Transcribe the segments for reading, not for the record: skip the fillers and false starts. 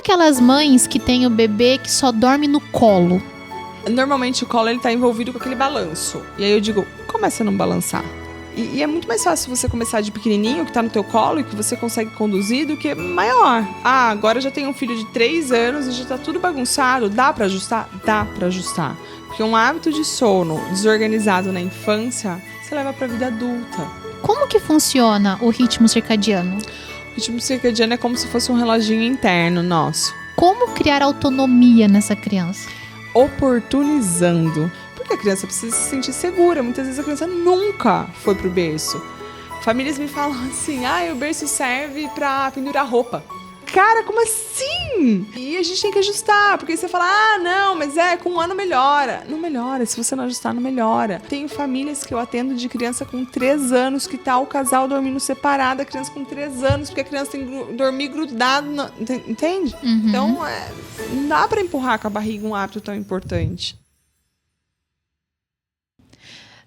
aquelas mães que têm o bebê que só dorme no colo? Normalmente o colo está envolvido com aquele balanço. E aí eu digo, começa a não balançar. E é muito mais fácil você começar de pequenininho, que tá no teu colo e que você consegue conduzir, do que maior. Agora eu já tenho um filho de 3 anos e já tá tudo bagunçado. Dá pra ajustar? Dá pra ajustar. Porque um hábito de sono desorganizado na infância, você leva pra vida adulta. Como que funciona o ritmo circadiano? O ritmo circadiano é como se fosse um reloginho interno nosso. Como criar autonomia nessa criança? Oportunizando. Porque a criança precisa se sentir segura. Muitas vezes a criança nunca foi pro berço. Famílias me falam assim, o berço serve pra pendurar roupa. Cara, como assim? E a gente tem que ajustar, porque você fala, não, mas com 1 ano melhora. Não melhora, se você não ajustar, não melhora. Tenho famílias que eu atendo de criança com 3 anos, que tá o casal dormindo separado, a criança com 3 anos, porque a criança tem que dormir grudado, entende? Uhum. Então, não dá pra empurrar com a barriga um hábito tão importante.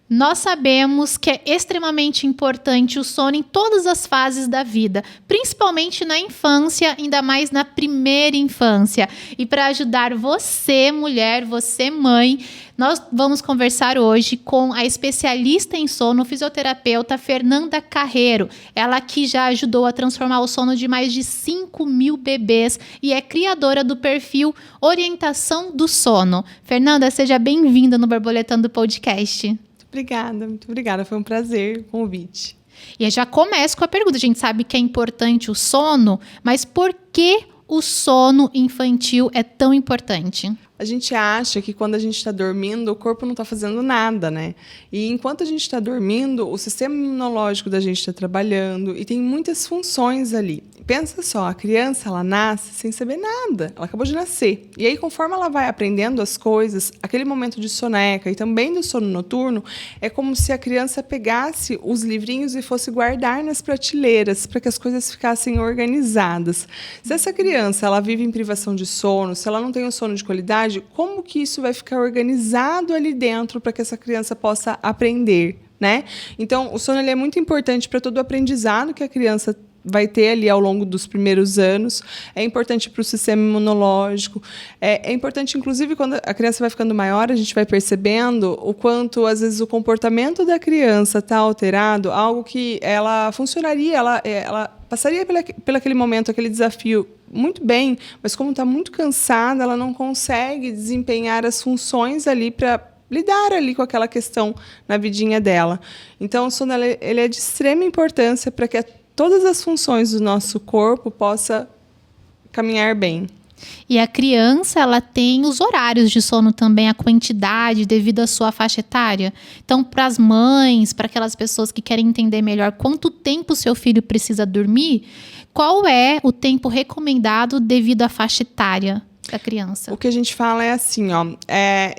Nós sabemos que é extremamente importante o sono em todas as fases da vida, principalmente na infância, ainda mais na primeira infância. E para ajudar você, mulher, você, mãe, nós vamos conversar hoje com a especialista em sono, fisioterapeuta Fernanda Carreiro. Ela que já ajudou a transformar o sono de mais de 5.000 bebês e é criadora do perfil Orientação do Sono. Fernanda, seja bem-vinda no Borboletando Podcast. Muito obrigada. Foi um prazer o convite. E eu já começo com a pergunta. A gente sabe que é importante o sono, mas por que o sono infantil é tão importante? A gente acha que quando a gente está dormindo, o corpo não está fazendo nada, né? E enquanto a gente está dormindo, o sistema imunológico da gente está trabalhando e tem muitas funções ali. Pensa só, a criança, ela nasce sem saber nada. Ela acabou de nascer. E aí, conforme ela vai aprendendo as coisas, aquele momento de soneca e também do sono noturno, é como se a criança pegasse os livrinhos e fosse guardar nas prateleiras para que as coisas ficassem organizadas. Se essa criança ela vive em privação de sono, se ela não tem um sono de qualidade, como que isso vai ficar organizado ali dentro para que essa criança possa aprender, né? Então, o sono ele é muito importante para todo o aprendizado que a criança vai ter ali ao longo dos primeiros anos. É importante para o sistema imunológico. É importante, inclusive, quando a criança vai ficando maior, a gente vai percebendo o quanto, às vezes, o comportamento da criança está alterado, algo que ela funcionaria, ela passaria pelo aquele momento, aquele desafio muito bem, mas como está muito cansada, ela não consegue desempenhar as funções ali para lidar ali com aquela questão na vidinha dela. Então, o sono ele é de extrema importância para que todas as funções do nosso corpo possam caminhar bem. E a criança, ela tem os horários de sono também, a quantidade devido à sua faixa etária. Então, para as mães, para aquelas pessoas que querem entender melhor quanto tempo o seu filho precisa dormir, qual é o tempo recomendado devido à faixa etária da criança? O que a gente fala é assim,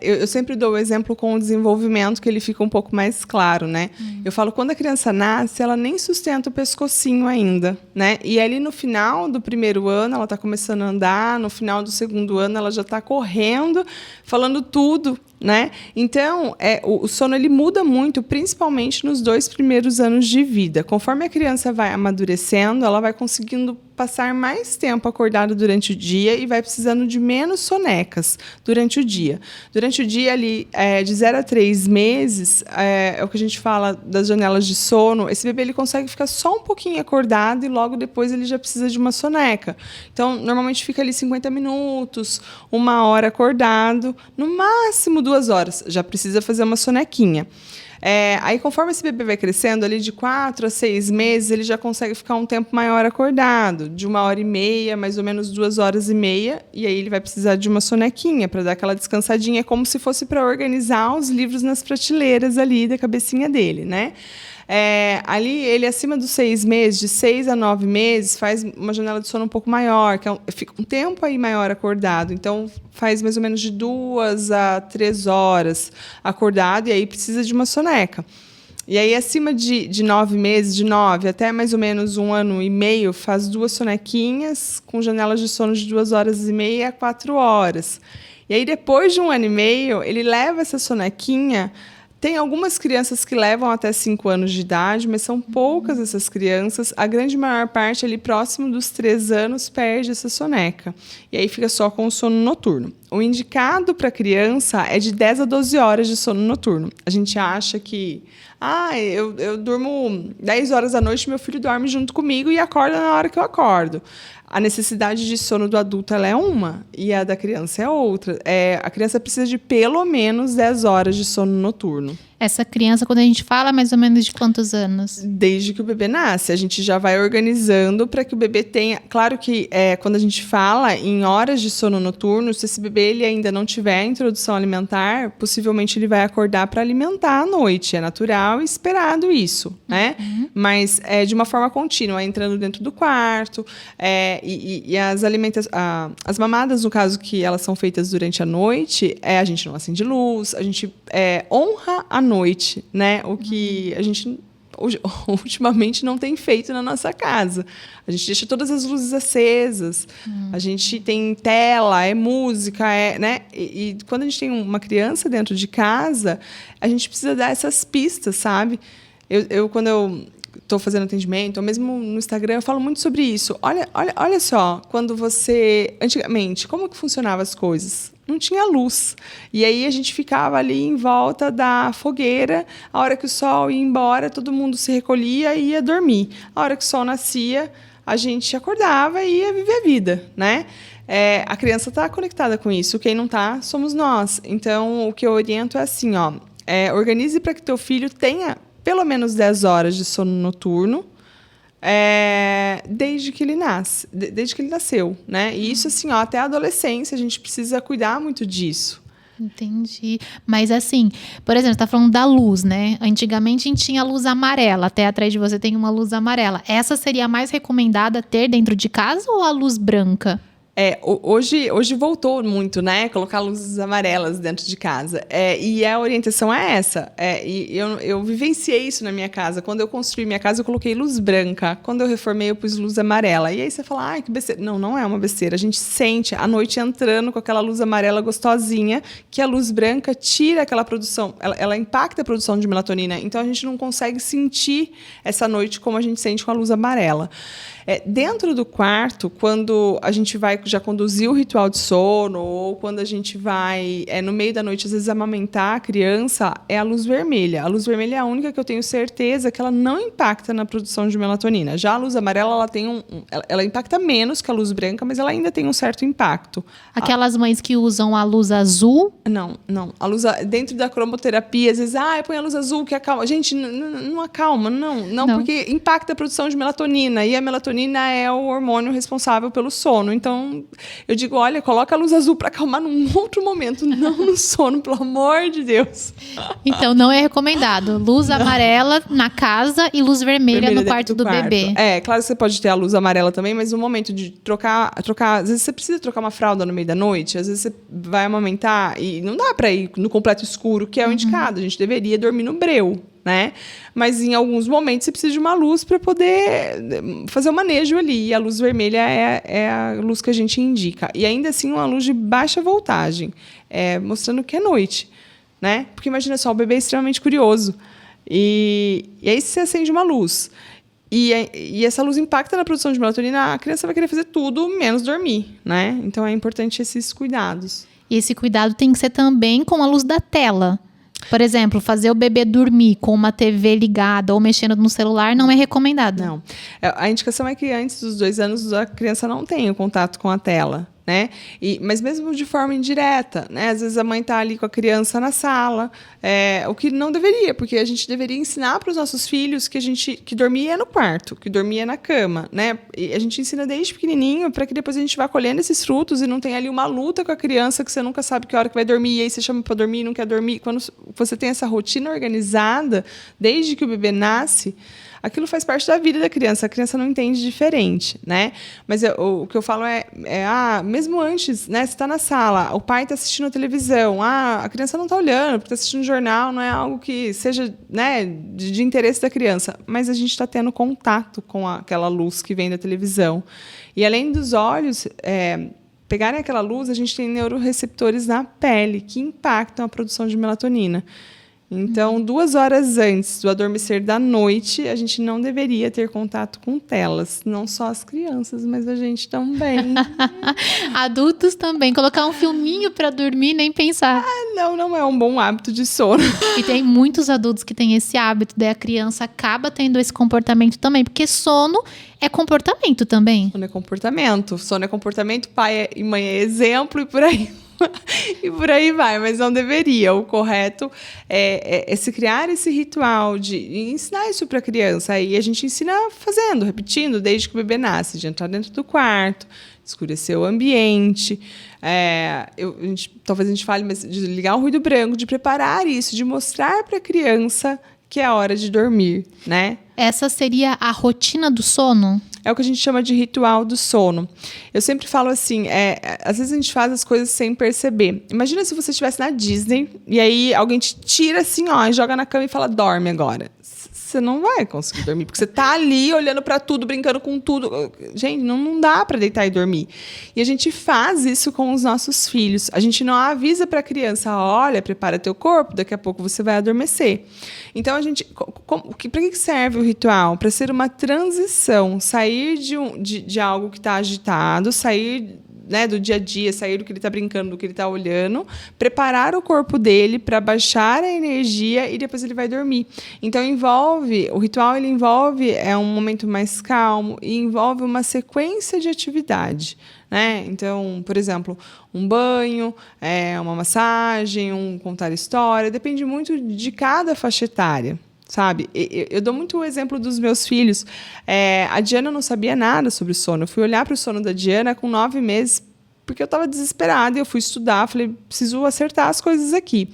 eu sempre dou o exemplo com o desenvolvimento, que ele fica um pouco mais claro, né? Eu falo, quando a criança nasce, ela nem sustenta o pescocinho ainda, né? E ali no final do primeiro ano, ela está começando a andar, no final do segundo ano, ela já está correndo, falando tudo, né? Então, o sono ele muda muito, principalmente nos 2 primeiros anos de vida. Conforme a criança vai amadurecendo, ela vai conseguindo passar mais tempo acordada durante o dia e vai precisando de menos sonecas durante o dia. Durante o dia, ali, de 0 a 3 meses, é o que a gente fala das janelas de sono, esse bebê ele consegue ficar só um pouquinho acordado e logo depois ele já precisa de uma soneca. Então, normalmente fica ali 50 minutos, 1 hora acordado, no máximo 2 horas, já precisa fazer uma sonequinha. Aí, conforme esse bebê vai crescendo, ali de 4 a 6 meses, ele já consegue ficar um tempo maior acordado, de 1h30, mais ou menos 2h30, e aí ele vai precisar de uma sonequinha para dar aquela descansadinha, como se fosse para organizar os livros nas prateleiras ali da cabecinha dele, né? Ali, ele acima dos 6 meses, de 6 a 9 meses, faz uma janela de sono um pouco maior, que fica um tempo aí maior acordado. Então, faz mais ou menos de 2 a 3 horas acordado, e aí precisa de uma soneca. E aí, acima de 9 meses, de 9 até mais ou menos 1 ano e meio, faz 2 sonequinhas, com janelas de sono de 2h30 a 4 horas. E aí, depois de 1 ano e meio, ele leva essa sonequinha Tem algumas crianças que levam até 5 anos de idade, mas são poucas essas crianças. A grande maior parte, ali próximo dos 3 anos, perde essa soneca. E aí fica só com o sono noturno. O indicado para a criança é de 10 a 12 horas de sono noturno. A gente acha que... eu durmo 10 horas da noite, meu filho dorme junto comigo e acorda na hora que eu acordo. A necessidade de sono do adulto ela é uma e a da criança é outra. A criança precisa de pelo menos 10 horas de sono noturno. Essa criança, quando a gente fala, mais ou menos de quantos anos? Desde que o bebê nasce. A gente já vai organizando para que o bebê tenha... Claro que quando a gente fala em horas de sono noturno, se esse bebê ele ainda não tiver introdução alimentar, possivelmente ele vai acordar para alimentar à noite. É natural e esperado isso, né? Mas de uma forma contínua, entrando dentro do quarto. E as mamadas, no caso, que elas são feitas durante a noite, a gente não acende luz, a gente honra a noite, né? O que a gente ultimamente não tem feito na nossa casa. A gente deixa todas as luzes acesas, a gente tem tela, música, né? E quando a gente tem uma criança dentro de casa, a gente precisa dar essas pistas, sabe? Quando eu estou fazendo atendimento, ou mesmo no Instagram, eu falo muito sobre isso. Olha só, quando você... Antigamente, como que funcionavam as coisas? Não tinha luz. E aí a gente ficava ali em volta da fogueira. A hora que o sol ia embora, todo mundo se recolhia e ia dormir. A hora que o sol nascia, a gente acordava e ia viver a vida, né? A criança está conectada com isso. Quem não está, somos nós. Então, o que eu oriento é assim, organize para que teu filho tenha pelo menos 10 horas de sono noturno, desde que ele nasceu, né? E isso, assim, até a adolescência, a gente precisa cuidar muito disso. Entendi. Mas assim, por exemplo, você está falando da luz, né? Antigamente a gente tinha luz amarela, até atrás de você tem uma luz amarela. Essa seria a mais recomendada ter dentro de casa ou a luz branca? Hoje voltou muito, né? Colocar luzes amarelas dentro de casa. E a orientação é essa. Eu vivenciei isso na minha casa. Quando eu construí minha casa, eu coloquei luz branca. Quando eu reformei, eu pus luz amarela. E aí você fala, que besteira. Não, não é uma besteira. A gente sente a noite entrando com aquela luz amarela gostosinha, que a luz branca tira aquela produção. Ela impacta a produção de melatonina. Então, a gente não consegue sentir essa noite como a gente sente com a luz amarela. Dentro do quarto, quando a gente vai já conduzir o ritual de sono, ou quando a gente vai, no meio da noite, às vezes, amamentar a criança, é a luz vermelha. A luz vermelha é a única que eu tenho certeza que ela não impacta na produção de melatonina. Já a luz amarela, ela tem ela impacta menos que a luz branca, mas ela ainda tem um certo impacto. Aquelas mães que usam a luz azul? Não. A luz, dentro da cromoterapia, às vezes, põe a luz azul que acalma. Gente, não acalma, não, porque impacta a produção de melatonina, e a melatonina é o hormônio responsável pelo sono. Então, eu digo, olha, coloca a luz azul para acalmar num outro momento, não no sono, pelo amor de Deus. Então, não é recomendado. Luz amarela na casa e luz vermelha no quarto do bebê. Claro que você pode ter a luz amarela também, mas no momento de trocar, às vezes você precisa trocar uma fralda no meio da noite, às vezes você vai amamentar e não dá para ir no completo escuro, que é o indicado. A gente deveria dormir no breu, né? Mas em alguns momentos você precisa de uma luz para poder fazer o manejo ali. E a luz vermelha é a luz que a gente indica. E ainda assim uma luz de baixa voltagem, mostrando que é noite, né? Porque imagina só, o bebê é extremamente curioso. E aí você acende uma luz. E essa luz impacta na produção de melatonina, a criança vai querer fazer tudo menos dormir, né? Então é importante esses cuidados. E esse cuidado tem que ser também com a luz da tela. Por exemplo, fazer o bebê dormir com uma TV ligada ou mexendo no celular não é recomendado. Não. A indicação é que antes dos 2 anos a criança não tenha contato com a tela, né? Mas mesmo de forma indireta, né? Às vezes a mãe está ali com a criança na sala, o que não deveria, porque a gente deveria ensinar para os nossos filhos que dormir é no quarto, que dormir é na cama, né? E a gente ensina desde pequenininho para que depois a gente vá colhendo esses frutos e não tenha ali uma luta com a criança que você nunca sabe que hora que vai dormir, e aí você chama para dormir e não quer dormir. Quando você tem essa rotina organizada, desde que o bebê nasce, aquilo faz parte da vida da criança. A criança não entende diferente, né? Mas o que eu falo mesmo antes, né? Você está na sala, o pai está assistindo a televisão, a criança não está olhando, porque está assistindo jornal, não é algo que seja, né, de interesse da criança. Mas a gente está tendo contato com aquela luz que vem da televisão. E além dos olhos pegarem aquela luz, a gente tem neuroreceptores na pele que impactam a produção de melatonina. Então, 2 horas antes do adormecer da noite, a gente não deveria ter contato com telas. Não só as crianças, mas a gente também. Adultos também. Colocar um filminho para dormir, nem pensar. Não é um bom hábito de sono. E tem muitos adultos que têm esse hábito, daí a criança acaba tendo esse comportamento também, porque sono é comportamento também. Sono é comportamento. Sono é comportamento, pai e mãe é exemplo e por aí. E por aí vai, mas não deveria. O correto é se criar esse ritual de ensinar isso para a criança. Aí a gente ensina fazendo, repetindo, desde que o bebê nasce, de entrar dentro do quarto, escurecer o ambiente. Talvez a gente fale, mas de ligar o ruído branco, de preparar isso, de mostrar para a criança que é a hora de dormir, né? Essa seria a rotina do sono? É o que a gente chama de ritual do sono. Eu sempre falo assim, às vezes a gente faz as coisas sem perceber. Imagina se você estivesse na Disney e aí alguém te tira assim, ó, e joga na cama e fala, dorme agora. Você não vai conseguir dormir, porque você tá ali olhando para tudo, brincando com tudo. Gente, não dá para deitar e dormir. E a gente faz isso com os nossos filhos. A gente não avisa para a criança, olha, prepara teu corpo, daqui a pouco você vai adormecer. Então, para que serve o ritual? Para ser uma transição, sair de algo que está agitado, sair, né, do dia a dia, sair do que ele está brincando, do que ele está olhando, preparar o corpo dele para baixar a energia e depois ele vai dormir. Então, o ritual ele envolve um momento mais calmo e envolve uma sequência de atividade. Né? Então, por exemplo, um banho, uma massagem, um contar história, depende muito de cada faixa etária. Sabe? Eu dou muito o exemplo dos meus filhos. A Diana não sabia nada sobre sono. Eu fui olhar para o sono da Diana com 9 meses, porque eu estava desesperada. E eu fui estudar, falei, preciso acertar as coisas aqui.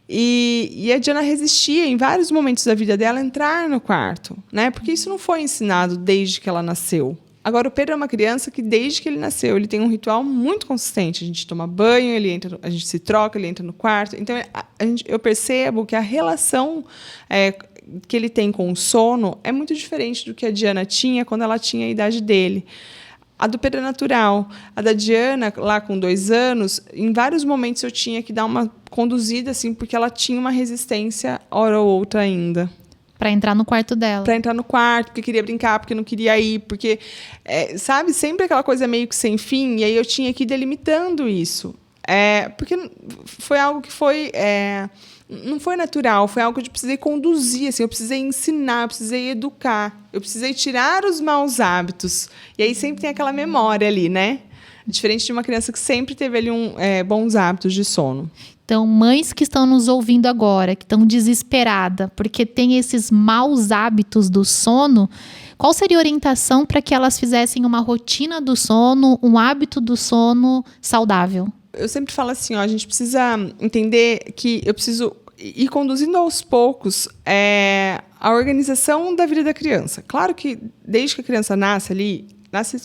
E a Diana resistia, em vários momentos da vida dela, a entrar no quarto, né? Porque isso não foi ensinado desde que ela nasceu. Agora, o Pedro é uma criança que, desde que ele nasceu, ele tem um ritual muito consistente. A gente toma banho, a gente se troca, ele entra no quarto. Então, eu percebo que a relação que ele tem com o sono é muito diferente do que a Diana tinha quando ela tinha a idade dele. A do Pedro é natural. A da Diana, lá com 2 anos, em vários momentos eu tinha que dar uma conduzida, assim, porque ela tinha uma resistência, hora ou outra ainda. Para entrar no quarto dela. Para entrar no quarto, porque queria brincar, porque não queria ir, porque, sabe, sempre aquela coisa meio que sem fim, e aí eu tinha que ir delimitando isso. Porque foi algo que foi... não foi natural, foi algo que eu precisei conduzir, assim, eu precisei ensinar, eu precisei educar, eu precisei tirar os maus hábitos. E aí sempre tem aquela memória ali, né? Diferente de uma criança que sempre teve ali bons hábitos de sono. Então, mães que estão nos ouvindo agora, que estão desesperadas porque tem esses maus hábitos do sono, qual seria a orientação para que elas fizessem uma rotina do sono, um hábito do sono saudável? Eu sempre falo assim, a gente precisa entender que eu preciso ir conduzindo aos poucos a organização da vida da criança. Claro que desde que a criança nasce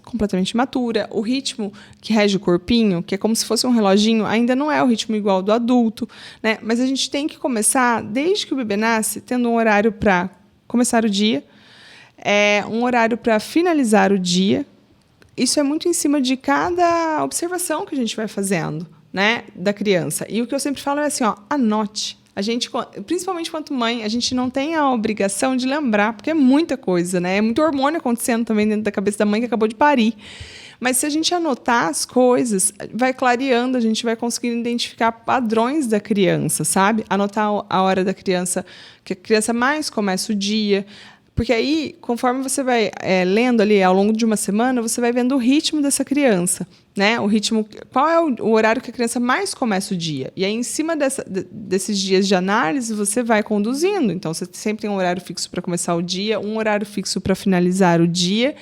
completamente matura, o ritmo que rege o corpinho, que é como se fosse um reloginho, ainda não é o ritmo igual do adulto, né? Mas a gente tem que começar, desde que o bebê nasce, tendo um horário para começar o dia, um horário para finalizar o dia. Isso é muito em cima de cada observação que a gente vai fazendo, né, da criança. E o que eu sempre falo é assim, anote. A gente, principalmente quanto mãe, a gente não tem a obrigação de lembrar, porque é muita coisa, né? É muito hormônio acontecendo também dentro da cabeça da mãe que acabou de parir. Mas se a gente anotar as coisas, vai clareando, a gente vai conseguindo identificar padrões da criança, sabe? Anotar a hora da criança, que a criança mais começa o dia. Porque aí, conforme você vai lendo ali ao longo de uma semana, você vai vendo o ritmo dessa criança, né? O ritmo, qual é o horário que a criança mais começa o dia. E aí, em cima desses dias de análise, você vai conduzindo. Então, você sempre tem um horário fixo para começar o dia, um horário fixo para finalizar o dia.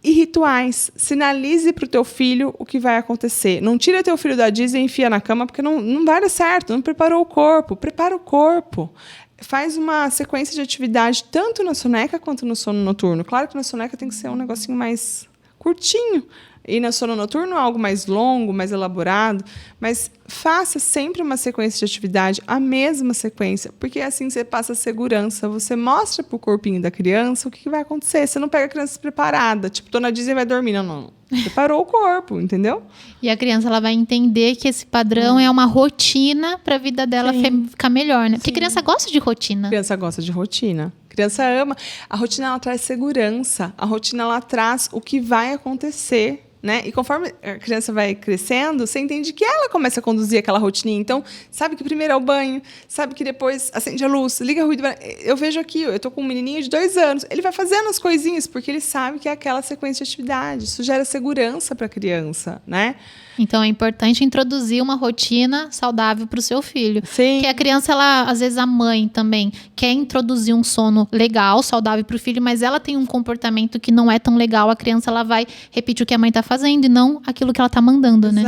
E rituais. Sinalize para o teu filho o que vai acontecer. Não tira teu filho da Disney e enfia na cama, porque não vai dar certo. Não preparou o corpo. Prepara o corpo. Faz uma sequência de atividade tanto na soneca quanto no sono noturno. Claro que na soneca tem que ser um negocinho mais curtinho. ir no sono noturno, algo mais longo, mais elaborado, mas faça sempre uma sequência de atividade, a mesma sequência, porque assim você passa segurança, você mostra para o corpinho da criança o que vai acontecer. Você não pega a criança despreparada, tipo, dona Disney vai dormir. Não. Preparou o corpo, entendeu? E a criança ela vai entender que esse padrão é uma rotina para a vida dela ficar melhor, né? Porque criança gosta de rotina. Criança gosta de rotina. Criança ama. A rotina ela traz segurança. A rotina ela traz o que vai acontecer, né? E conforme a criança vai crescendo, você entende que ela começa a conduzir aquela rotininha. Então, sabe que primeiro é o banho, sabe que depois acende a luz, liga o ruído. Eu vejo aqui, eu tô com um menininho de 2 anos. Ele vai fazendo as coisinhas porque ele sabe que é aquela sequência de atividade. Isso gera segurança para a criança, né? Então é importante introduzir uma rotina saudável para o seu filho. Sim. Porque a criança, ela, às vezes a mãe também quer introduzir um sono legal, saudável para o filho, mas ela tem um comportamento que não é tão legal. A criança ela vai repetir o que a mãe está fazendo e não aquilo que ela está mandando, né?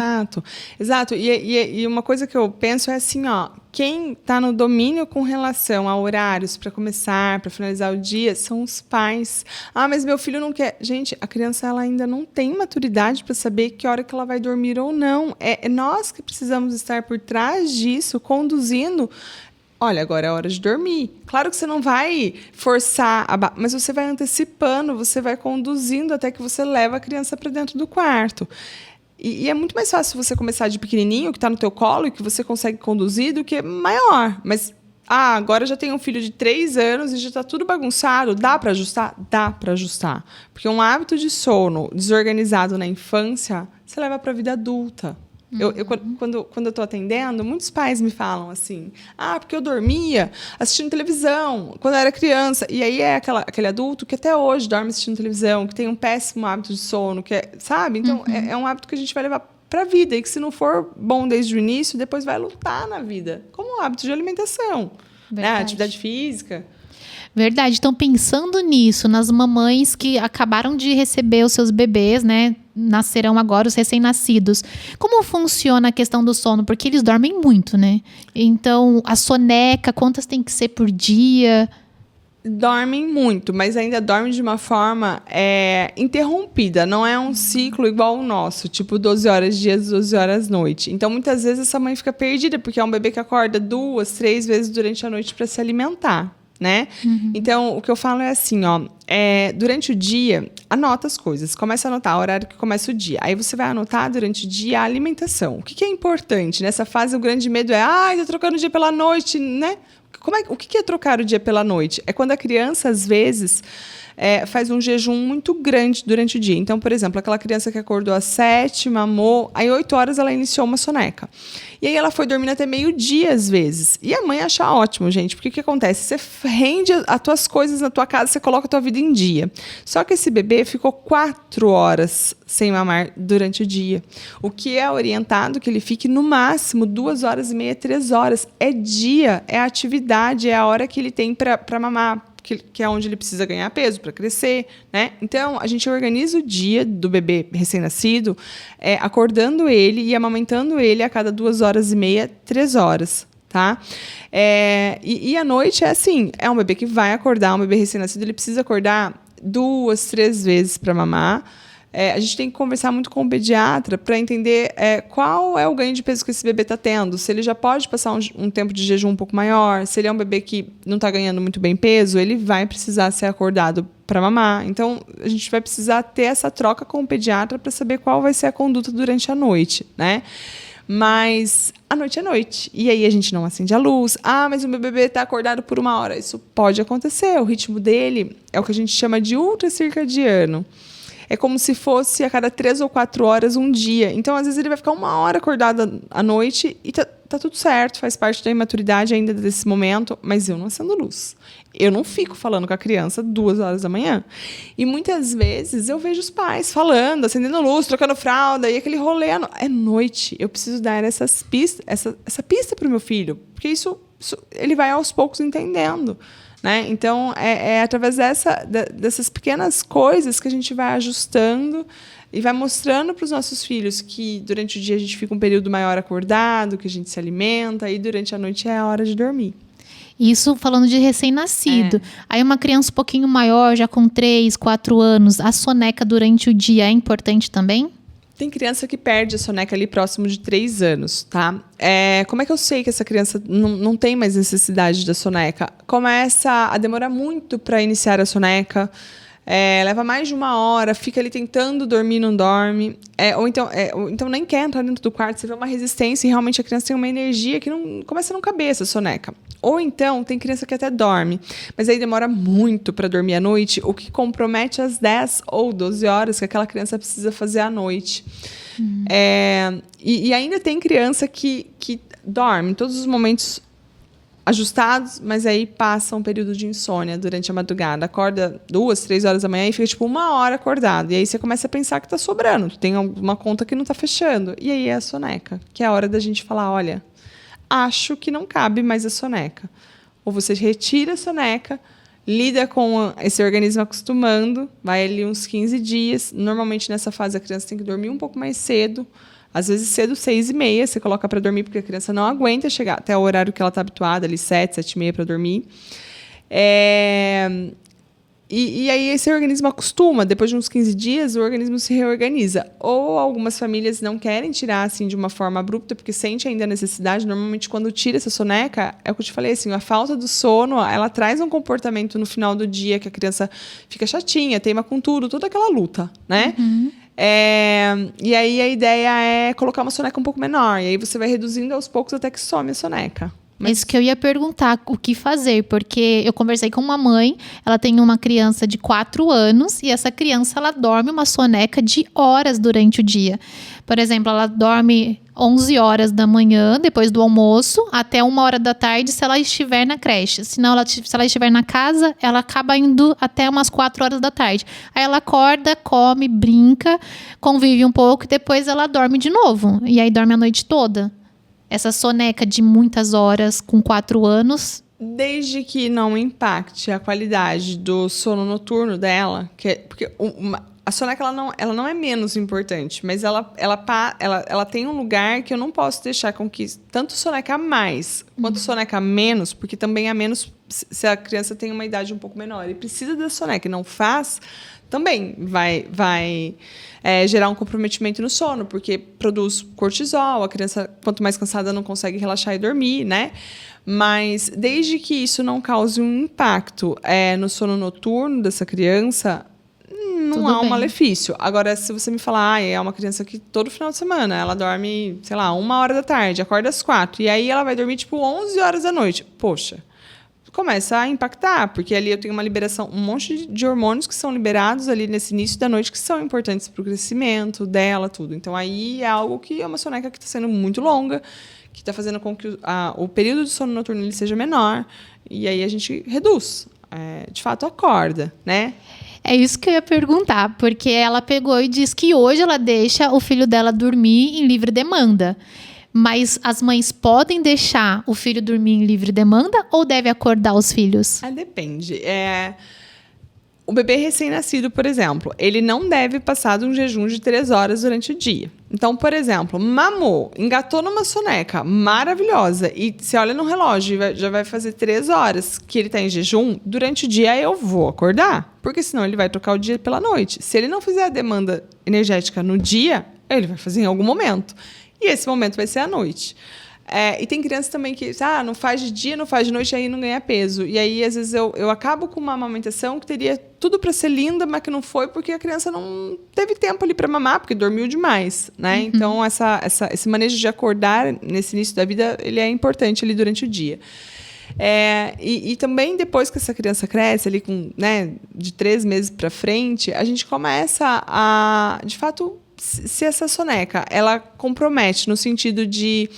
Exato. E uma coisa que eu penso é assim, ó, quem está no domínio com relação a horários para começar, para finalizar o dia, são os pais. Ah, mas meu filho não quer. Gente, a criança ela ainda não tem maturidade para saber que hora que ela vai dormir ou não. É nós que precisamos estar por trás disso, conduzindo. Olha, agora é hora de dormir. Claro que você não vai forçar, mas você vai antecipando, você vai conduzindo até que você leva a criança para dentro do quarto. E é muito mais fácil você começar de pequenininho, que está no teu colo e que você consegue conduzir, do que maior. Mas, agora já tem um filho de 3 anos e já está tudo bagunçado. Dá para ajustar? Dá para ajustar. Porque um hábito de sono desorganizado na infância, você leva para a vida adulta. Quando eu estou atendendo, muitos pais me falam assim, porque eu dormia assistindo televisão quando eu era criança. E aí é aquele adulto que até hoje dorme assistindo televisão, que tem um péssimo hábito de sono, sabe? Então, é um hábito que a gente vai levar para a vida e que, se não for bom desde o início, depois vai lutar na vida, como um hábito de alimentação, né? Atividade física. Verdade. Então, pensando nisso, nas mamães que acabaram de receber os seus bebês, né? Nascerão agora, os recém-nascidos. Como funciona a questão do sono? Porque eles dormem muito, né? Então, a soneca, quantas tem que ser por dia? Dormem muito, mas ainda dormem de uma forma interrompida. Não é um ciclo igual o nosso, tipo 12 horas dia, 12 horas noite. Então, muitas vezes, essa mãe fica perdida, porque é um bebê que acorda 2, 3 vezes durante a noite para se alimentar, né? Então, o que eu falo é assim, ó, durante o dia, anota as coisas. Começa a anotar o horário que começa o dia. Aí você vai anotar durante o dia a alimentação. O que é importante? Nessa fase, o grande medo é, tô trocando o dia pela noite, né? O que é trocar o dia pela noite? É quando a criança, às vezes, faz um jejum muito grande durante o dia. Então, por exemplo, aquela criança que acordou às 7, mamou, aí 8 horas ela iniciou uma soneca. E aí ela foi dormindo até meio-dia, às vezes. E a mãe acha ótimo, gente, porque o que acontece? Você rende as tuas coisas na tua casa, você coloca a tua vida em dia. Só que esse bebê ficou 4 horas sem mamar durante o dia. O que é orientado que ele fique no máximo 2 horas e meia, 3 horas. É dia, é atividade, é a hora que ele tem para mamar, que é onde ele precisa ganhar peso para crescer, né? Então, a gente organiza o dia do bebê recém-nascido, acordando ele e amamentando ele a cada 2 horas e meia, 3 horas, tá? E à noite é assim, é um bebê que vai acordar, um bebê recém-nascido, ele precisa acordar 2, 3 vezes para mamar. A gente tem que conversar muito com o pediatra para entender qual é o ganho de peso que esse bebê está tendo. Se ele já pode passar um tempo de jejum um pouco maior, se ele é um bebê que não está ganhando muito bem peso, ele vai precisar ser acordado para mamar. Então, a gente vai precisar ter essa troca com o pediatra para saber qual vai ser a conduta durante a noite, né? Mas a noite é noite. E aí a gente não acende a luz. Mas o meu bebê está acordado por 1 hora. Isso pode acontecer. O ritmo dele é o que a gente chama de ultracircadiano. É como se fosse a cada 3 ou 4 horas um dia. Então, às vezes, ele vai ficar 1 hora acordado à noite e tá tudo certo, faz parte da imaturidade ainda desse momento, mas eu não acendo luz. Eu não fico falando com a criança 2 horas da manhã. E muitas vezes eu vejo os pais falando, acendendo luz, trocando fralda, e aquele rolê é noite. Eu preciso dar essa pista para o meu filho, porque isso ele vai aos poucos entendendo. Né? Então, é através dessas pequenas coisas que a gente vai ajustando e vai mostrando para os nossos filhos que durante o dia a gente fica um período maior acordado, que a gente se alimenta, e durante a noite é a hora de dormir. Isso falando de recém-nascido. Aí uma criança um pouquinho maior, já com 3, 4 anos, a soneca durante o dia é importante também? Tem criança que perde a soneca ali próximo de 3 anos, tá? Como é que eu sei que essa criança não tem mais necessidade da soneca? Começa a demorar muito para iniciar a soneca, leva mais de 1 hora, fica ali tentando dormir, não dorme, ou então nem quer entrar dentro do quarto, você vê uma resistência e realmente a criança tem uma energia que não começa a não caber essa soneca. Ou então, tem criança que até dorme, mas aí demora muito para dormir à noite, o que compromete as 10 ou 12 horas que aquela criança precisa fazer à noite. E ainda tem criança que dorme em todos os momentos ajustados, mas aí passa um período de insônia durante a madrugada. Acorda 2, 3 horas da manhã e fica tipo 1 hora acordado. E aí você começa a pensar que está sobrando, tem alguma conta que não está fechando. E aí é a soneca, que é a hora da gente falar, olha, acho que não cabe mais a soneca. Ou você retira a soneca, lida com esse organismo acostumando, vai ali uns 15 dias. Normalmente, nessa fase, a criança tem que dormir um pouco mais cedo. Às vezes, cedo, 6h30, você coloca para dormir, porque a criança não aguenta chegar até o horário que ela está habituada, ali 7, 7h30 para dormir. E aí esse organismo acostuma, depois de uns 15 dias, o organismo se reorganiza. Ou algumas famílias não querem tirar assim de uma forma abrupta, porque sente ainda a necessidade. Normalmente, quando tira essa soneca, é o que eu te falei, assim, a falta do sono, ela traz um comportamento no final do dia que a criança fica chatinha, teima com tudo, toda aquela luta, né? E aí a ideia é colocar uma soneca um pouco menor. E aí você vai reduzindo aos poucos até que some a soneca. Isso que eu ia perguntar, o que fazer, porque eu conversei com uma mãe, ela tem uma criança de 4 anos e essa criança, ela dorme uma soneca de horas durante o dia. Por exemplo, ela dorme 11 horas da manhã, depois do almoço, até 1 hora da tarde, se ela estiver na creche. Se ela estiver na casa, ela acaba indo até umas 4 horas da tarde. Aí ela acorda, come, brinca, convive um pouco e depois ela dorme de novo. E aí dorme a noite toda. Essa soneca de muitas horas com 4 anos. Desde que não impacte a qualidade do sono noturno dela, porque a soneca ela não é menos importante, mas ela tem um lugar que eu não posso deixar com que tanto soneca mais quanto soneca menos, porque também a menos se a criança tem uma idade um pouco menor e precisa da soneca e não faz, também vai gerar um comprometimento no sono, porque produz cortisol, a criança, quanto mais cansada, não consegue relaxar e dormir, né? Mas, desde que isso não cause um impacto no sono noturno dessa criança, não há um malefício. Agora, se você me falar, é uma criança que todo final de semana ela dorme, sei lá, 1 hora da tarde, acorda às 4, e aí ela vai dormir, tipo, 11 horas da noite. Poxa, começa a impactar, porque ali eu tenho uma liberação, um monte de hormônios que são liberados ali nesse início da noite, que são importantes para o crescimento dela, tudo. Então, aí é algo que é uma soneca que está sendo muito longa, que está fazendo com que o período de sono noturno ele seja menor, e aí a gente reduz. De fato, acorda, né? É isso que eu ia perguntar, porque ela pegou e disse que hoje ela deixa o filho dela dormir em livre demanda. Mas as mães podem deixar o filho dormir em livre demanda ou deve acordar os filhos? Depende. O bebê recém-nascido, por exemplo, ele não deve passar de um jejum de 3 horas durante o dia. Então, por exemplo, mamou, engatou numa soneca maravilhosa e você olha no relógio e já vai fazer 3 horas que ele está em jejum, durante o dia eu vou acordar, porque senão ele vai trocar o dia pela noite. Se ele não fizer a demanda energética no dia, ele vai fazer em algum momento. E esse momento vai ser à noite. E tem crianças também que não faz de dia, não faz de noite, aí não ganha peso. E aí, às vezes, eu acabo com uma amamentação que teria tudo para ser linda, mas que não foi porque a criança não teve tempo ali para mamar, porque dormiu demais, né? Então, esse manejo de acordar nesse início da vida, ele é importante ali durante o dia. E também, depois que essa criança cresce, ali com, né, de 3 meses para frente, a gente começa a, de fato, se essa soneca, ela compromete no sentido de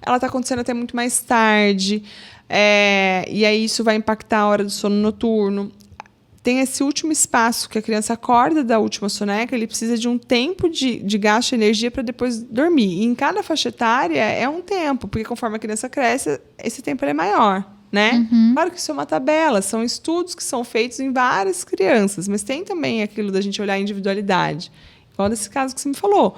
ela está acontecendo até muito mais tarde, e aí isso vai impactar a hora do sono noturno. Tem esse último espaço que a criança acorda da última soneca, ele precisa de um tempo de gasto de energia para depois dormir. E em cada faixa etária é um tempo, porque conforme a criança cresce, esse tempo é maior, né? Claro que isso é uma tabela, são estudos que são feitos em várias crianças, mas tem também aquilo da gente olhar a individualidade. Igual nesse caso que você me falou.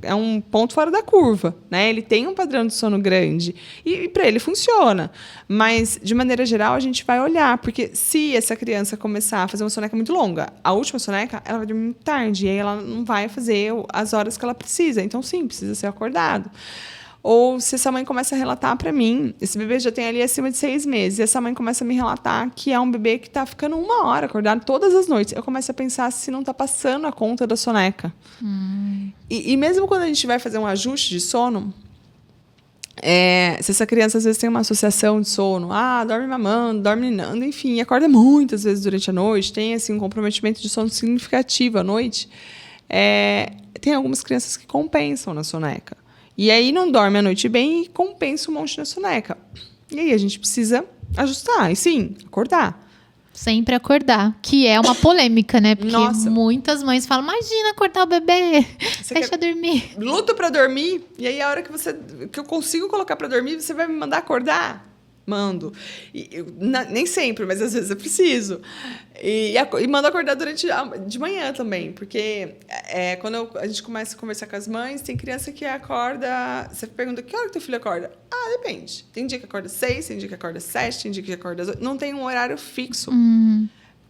é um ponto fora da curva, né? Ele tem um padrão de sono grande e para ele funciona. Mas, de maneira geral, a gente vai olhar, porque se essa criança começar a fazer uma soneca muito longa, a última soneca, ela vai dormir muito tarde, e aí ela não vai fazer as horas que ela precisa. Então, sim, precisa ser acordado. Ou se essa mãe começa a relatar para mim, esse bebê já tem ali acima de 6 meses, e essa mãe começa a me relatar que é um bebê que está ficando 1 hora acordado todas as noites. Eu começo a pensar se não está passando a conta da soneca. E mesmo quando a gente vai fazer um ajuste de sono, se essa criança às vezes tem uma associação de sono, dorme mamando, dorme ninando, enfim, acorda muitas vezes durante a noite, tem assim, um comprometimento de sono significativo à noite, tem algumas crianças que compensam na soneca. E aí não dorme a noite bem e compensa um monte na soneca. E aí a gente precisa ajustar. E sim, acordar. Sempre acordar. Que é uma polêmica, né? Porque muitas mães falam, imagina acordar o bebê. Deixa dormir. Luto pra dormir. E aí a hora que eu consigo colocar pra dormir, você vai me mandar acordar? Mando. Nem sempre, mas às vezes eu preciso. E mando acordar de manhã também, porque quando a gente começa a conversar com as mães, tem criança que acorda... Você pergunta, que hora que teu filho acorda? Depende. Tem dia que acorda 6, tem dia que acorda 7, tem dia que acorda 8. Não tem um horário fixo.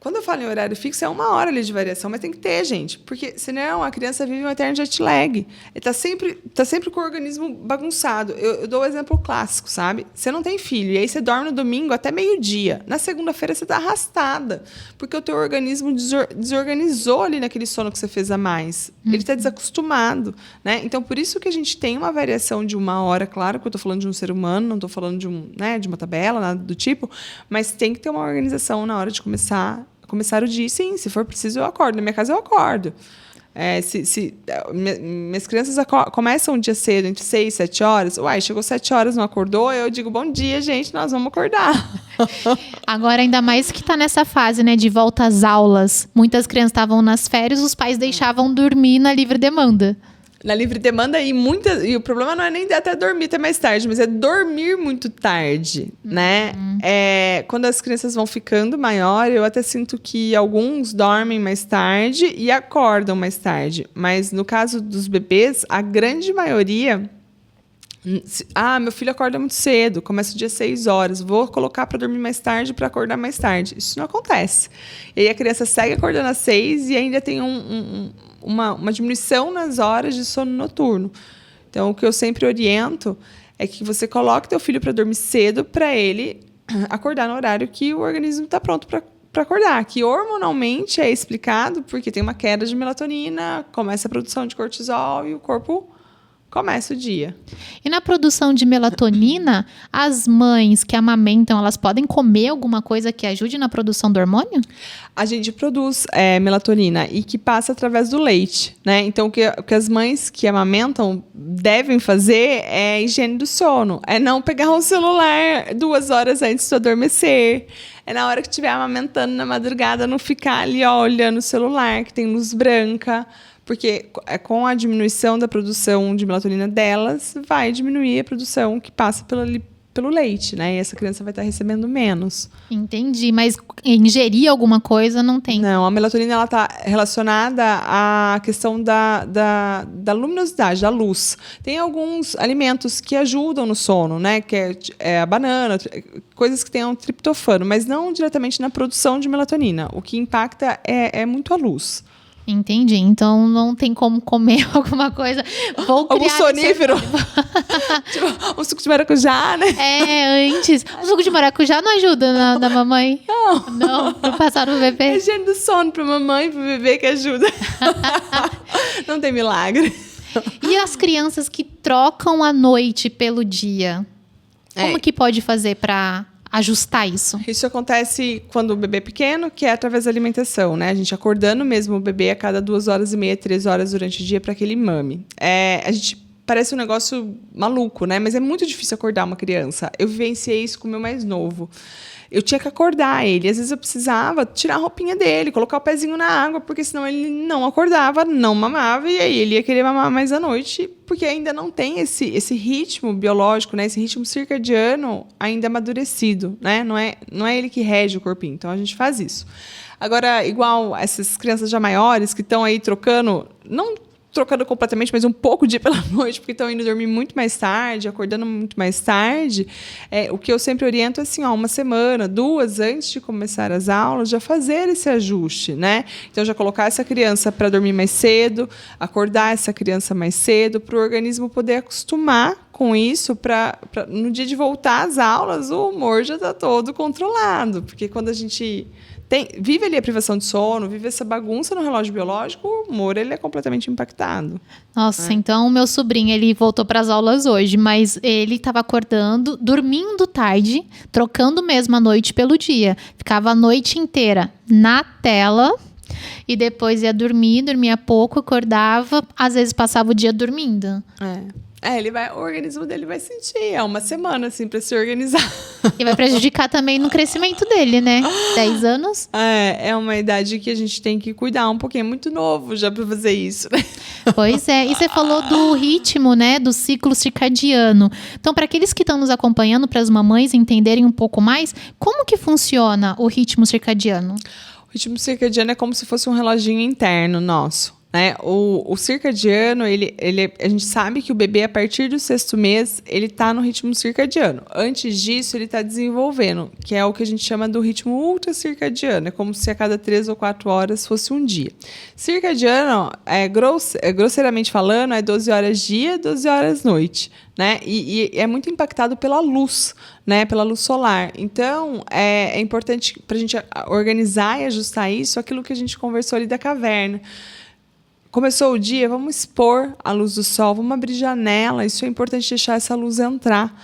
Quando eu falo em horário fixo, é 1 hora ali de variação, mas tem que ter, gente. Porque senão a criança vive um eterno jet lag. Ele tá sempre com o organismo bagunçado. Eu dou o exemplo clássico, sabe? Você não tem filho, e aí você dorme no domingo até meio-dia. Na segunda-feira você tá arrastada, porque o teu organismo desorganizou ali naquele sono que você fez a mais. Ele tá desacostumado, né? Então, por isso que a gente tem uma variação de 1 hora, claro que eu tô falando de um ser humano, não tô falando de uma tabela, nada do tipo, mas tem que ter uma organização na hora de começar o dia. Sim, se for preciso, eu acordo. Na minha casa, eu acordo. Minhas crianças começam o dia cedo, entre 6 e 7 horas. Chegou 7 horas, não acordou? Eu digo, bom dia, gente, nós vamos acordar. Agora, ainda mais que está nessa fase, né, de volta às aulas. Muitas crianças estavam nas férias, os pais deixavam dormir na livre demanda. Na livre demanda, e o problema não é nem até dormir até mais tarde, mas é dormir muito tarde, né? Quando as crianças vão ficando maior, eu até sinto que alguns dormem mais tarde e acordam mais tarde. Mas no caso dos bebês, a grande maioria... meu filho acorda muito cedo, começa o dia 6 horas, vou colocar para dormir mais tarde para acordar mais tarde. Isso não acontece. E aí a criança segue acordando às 6 e ainda tem uma diminuição nas horas de sono noturno. Então, o que eu sempre oriento é que você coloque teu filho para dormir cedo para ele acordar no horário que o organismo está pronto para acordar. Que hormonalmente é explicado porque tem uma queda de melatonina, começa a produção de cortisol e o corpo começa o dia. E na produção de melatonina, as mães que amamentam, elas podem comer alguma coisa que ajude na produção do hormônio? A gente produz melatonina e que passa através do leite, né? Então, o que as mães que amamentam devem fazer é higiene do sono. É não pegar um celular 2 horas antes de adormecer. É na hora que estiver amamentando na madrugada, não ficar ali olhando o celular, que tem luz branca. Porque com a diminuição da produção de melatonina delas, vai diminuir a produção que passa pelo leite, né? E essa criança vai estar recebendo menos. Entendi, mas ingerir alguma coisa não tem? Não, a melatonina ela está relacionada à questão da luminosidade, da luz. Tem alguns alimentos que ajudam no sono, né? Que é a banana, coisas que tenham triptofano, mas não diretamente na produção de melatonina. O que impacta é muito a luz. Entendi. Então não tem como comer alguma coisa. Algum sonífero. Tipo, um suco de maracujá, né? Antes. O suco de maracujá não ajuda na mamãe? Não, pra passar no bebê. É higiene do sono pra mamãe e pro bebê que ajuda. Não tem milagre. E as crianças que trocam a noite pelo dia? Como que pode fazer pra ajustar isso? Isso acontece quando o bebê é pequeno, que é através da alimentação, né? A gente acordando mesmo o bebê a cada 2 horas e meia, 3 horas durante o dia para que ele mame. A gente parece um negócio maluco, né? Mas é muito difícil acordar uma criança. Eu vivenciei isso com o meu mais novo. Eu tinha que acordar ele. Às vezes eu precisava tirar a roupinha dele, colocar o pezinho na água, porque senão ele não acordava, não mamava, e aí ele ia querer mamar mais à noite, porque ainda não tem esse ritmo biológico, né? Esse ritmo circadiano ainda amadurecido, né? Não é ele que rege o corpinho. Então, a gente faz isso. Agora, igual essas crianças já maiores que estão aí trocando, não trocando completamente, mas um pouco dia pela noite, porque estão indo dormir muito mais tarde, acordando muito mais tarde. O que eu sempre oriento é assim, uma semana, 2, antes de começar as aulas, já fazer esse ajuste, né? Então, já colocar essa criança para dormir mais cedo, acordar essa criança mais cedo, para o organismo poder acostumar com isso, para no dia de voltar às aulas, o humor já está todo controlado. Porque quando a gente vive ali a privação de sono, vive essa bagunça no relógio biológico, o humor ele é completamente impactado. Nossa, então o meu sobrinho, ele voltou para as aulas hoje, mas ele estava acordando, dormindo tarde, trocando mesmo a noite pelo dia. Ficava a noite inteira na tela e depois ia dormir, dormia pouco, acordava, às vezes passava o dia dormindo. O organismo dele vai sentir. É uma semana, assim, para se organizar. E vai prejudicar também no crescimento dele, né? 10 anos. É uma idade que a gente tem que cuidar um pouquinho. É muito novo já para fazer isso, né? Pois é. E você falou do ritmo, né? Do ciclo circadiano. Então, para aqueles que estão nos acompanhando, para as mamães entenderem um pouco mais, como que funciona o ritmo circadiano? O ritmo circadiano é como se fosse um reloginho interno nosso. O circadiano, a gente sabe que o bebê, a partir do 6º mês, ele está no ritmo circadiano. Antes disso, ele está desenvolvendo, que é o que a gente chama do ritmo ultracircadiano. É como se a cada 3 ou 4 horas fosse um dia. Circadiano, grosseiramente falando, é 12 horas dia, 12 horas noite. Né? E é muito impactado pela luz, né? Pela luz solar. Então, é importante para a gente organizar e ajustar isso, aquilo que a gente conversou ali da caverna. Começou o dia, vamos expor a luz do sol, vamos abrir janela, isso é importante deixar essa luz entrar.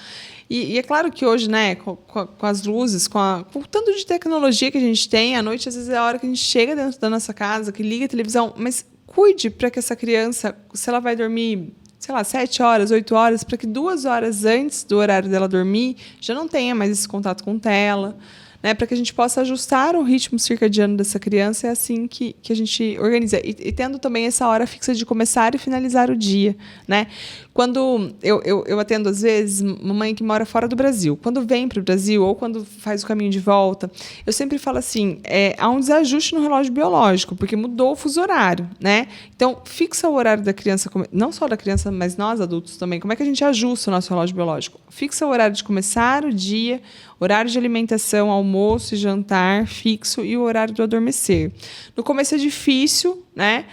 E é claro que hoje, né, com as luzes, com o tanto de tecnologia que a gente tem, à noite às vezes é a hora que a gente chega dentro da nossa casa, que liga a televisão, mas cuide para que essa criança, se ela vai dormir, 7 horas, 8 horas, para que 2 horas antes do horário dela dormir, já não tenha mais esse contato com tela. Né, para que a gente possa ajustar o ritmo circadiano dessa criança, é assim que a gente organiza. E tendo também essa hora fixa de começar e finalizar o dia. Né? Quando eu atendo, às vezes, mamãe que mora fora do Brasil. Quando vem para o Brasil ou quando faz o caminho de volta, eu sempre falo assim, há um desajuste no relógio biológico, porque mudou o fuso horário. Né? Então, fixa o horário da criança, não só da criança, mas nós adultos também. Como é que a gente ajusta o nosso relógio biológico? Fixa o horário de começar o dia, horário de alimentação, almoço e jantar fixo e o horário do adormecer. No começo é difícil, né?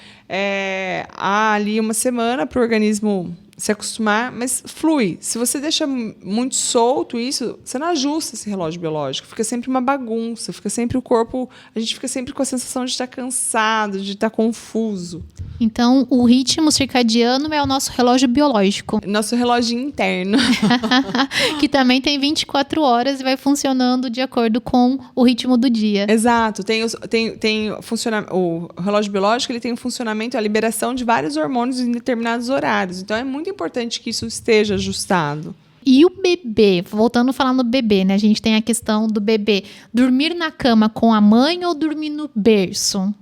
Há ali uma semana para o organismo se acostumar, mas flui. Se você deixa muito solto isso, você não ajusta esse relógio biológico. Fica sempre uma bagunça, fica sempre o corpo... A gente fica sempre com a sensação de estar cansado, de estar confuso. Então, o ritmo circadiano é o nosso relógio biológico. Nosso relógio interno. Que também tem 24 horas e vai funcionando de acordo com o ritmo do dia. Exato. O relógio biológico ele tem um funcionamento, a liberação de vários hormônios em determinados horários. Então, é muito importante que isso esteja ajustado. E o bebê, voltando a falar no bebê, né? A gente tem a questão do bebê dormir na cama com a mãe ou dormir no berço?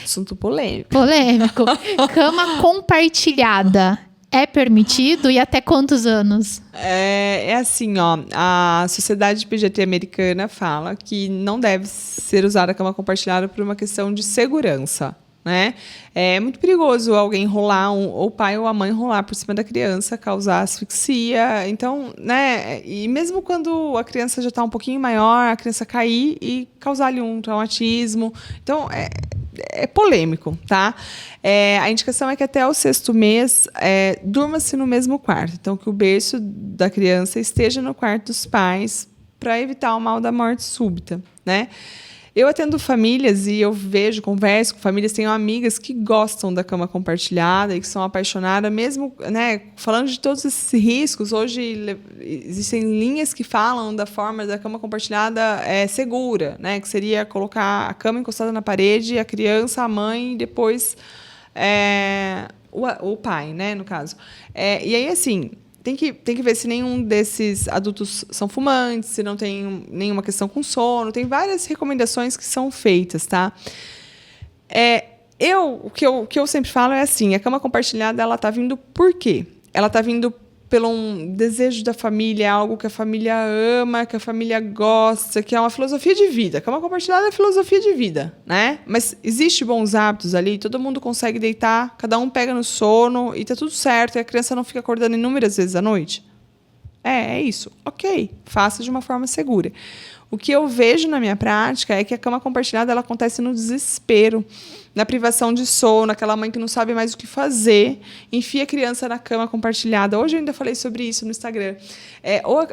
Assunto polêmico. Polêmico. Cama compartilhada é permitido e até quantos anos? É assim, a Sociedade de Pediatria Americana fala que não deve ser usada a cama compartilhada por uma questão de segurança. Né? É muito perigoso alguém rolar, ou o pai ou a mãe rolar por cima da criança, causar asfixia. Então, né? E mesmo quando a criança já está um pouquinho maior, a criança cair e causar ali um traumatismo. Então, é polêmico, tá? A indicação é que até o 6º mês durma-se no mesmo quarto. Então, que o berço da criança esteja no quarto dos pais para evitar o mal da morte súbita, né? Eu atendo famílias e eu converso com famílias, tenho amigas que gostam da cama compartilhada e que são apaixonadas, mesmo, né, falando de todos esses riscos. Hoje existem linhas que falam da forma da cama compartilhada segura, né, que seria colocar a cama encostada na parede, a criança, a mãe e depois o pai, né, no caso. E aí, assim... Tem que ver se nenhum desses adultos são fumantes, se não tem nenhuma questão com sono. Tem várias recomendações que são feitas, tá? O que eu sempre falo é assim, a cama compartilhada, ela está vindo por quê? Ela está vindo pelo um desejo da família, algo que a família ama, que a família gosta, que é uma filosofia de vida. Cama compartilhada é filosofia de vida, né? Mas existe bons hábitos ali, todo mundo consegue deitar, cada um pega no sono e tá tudo certo, e a criança não fica acordando inúmeras vezes à noite. É isso. Ok, faça de uma forma segura. O que eu vejo na minha prática é que a cama compartilhada ela acontece no desespero, na privação de sono, aquela mãe que não sabe mais o que fazer, enfia a criança na cama compartilhada. Hoje eu ainda falei sobre isso no Instagram. Ou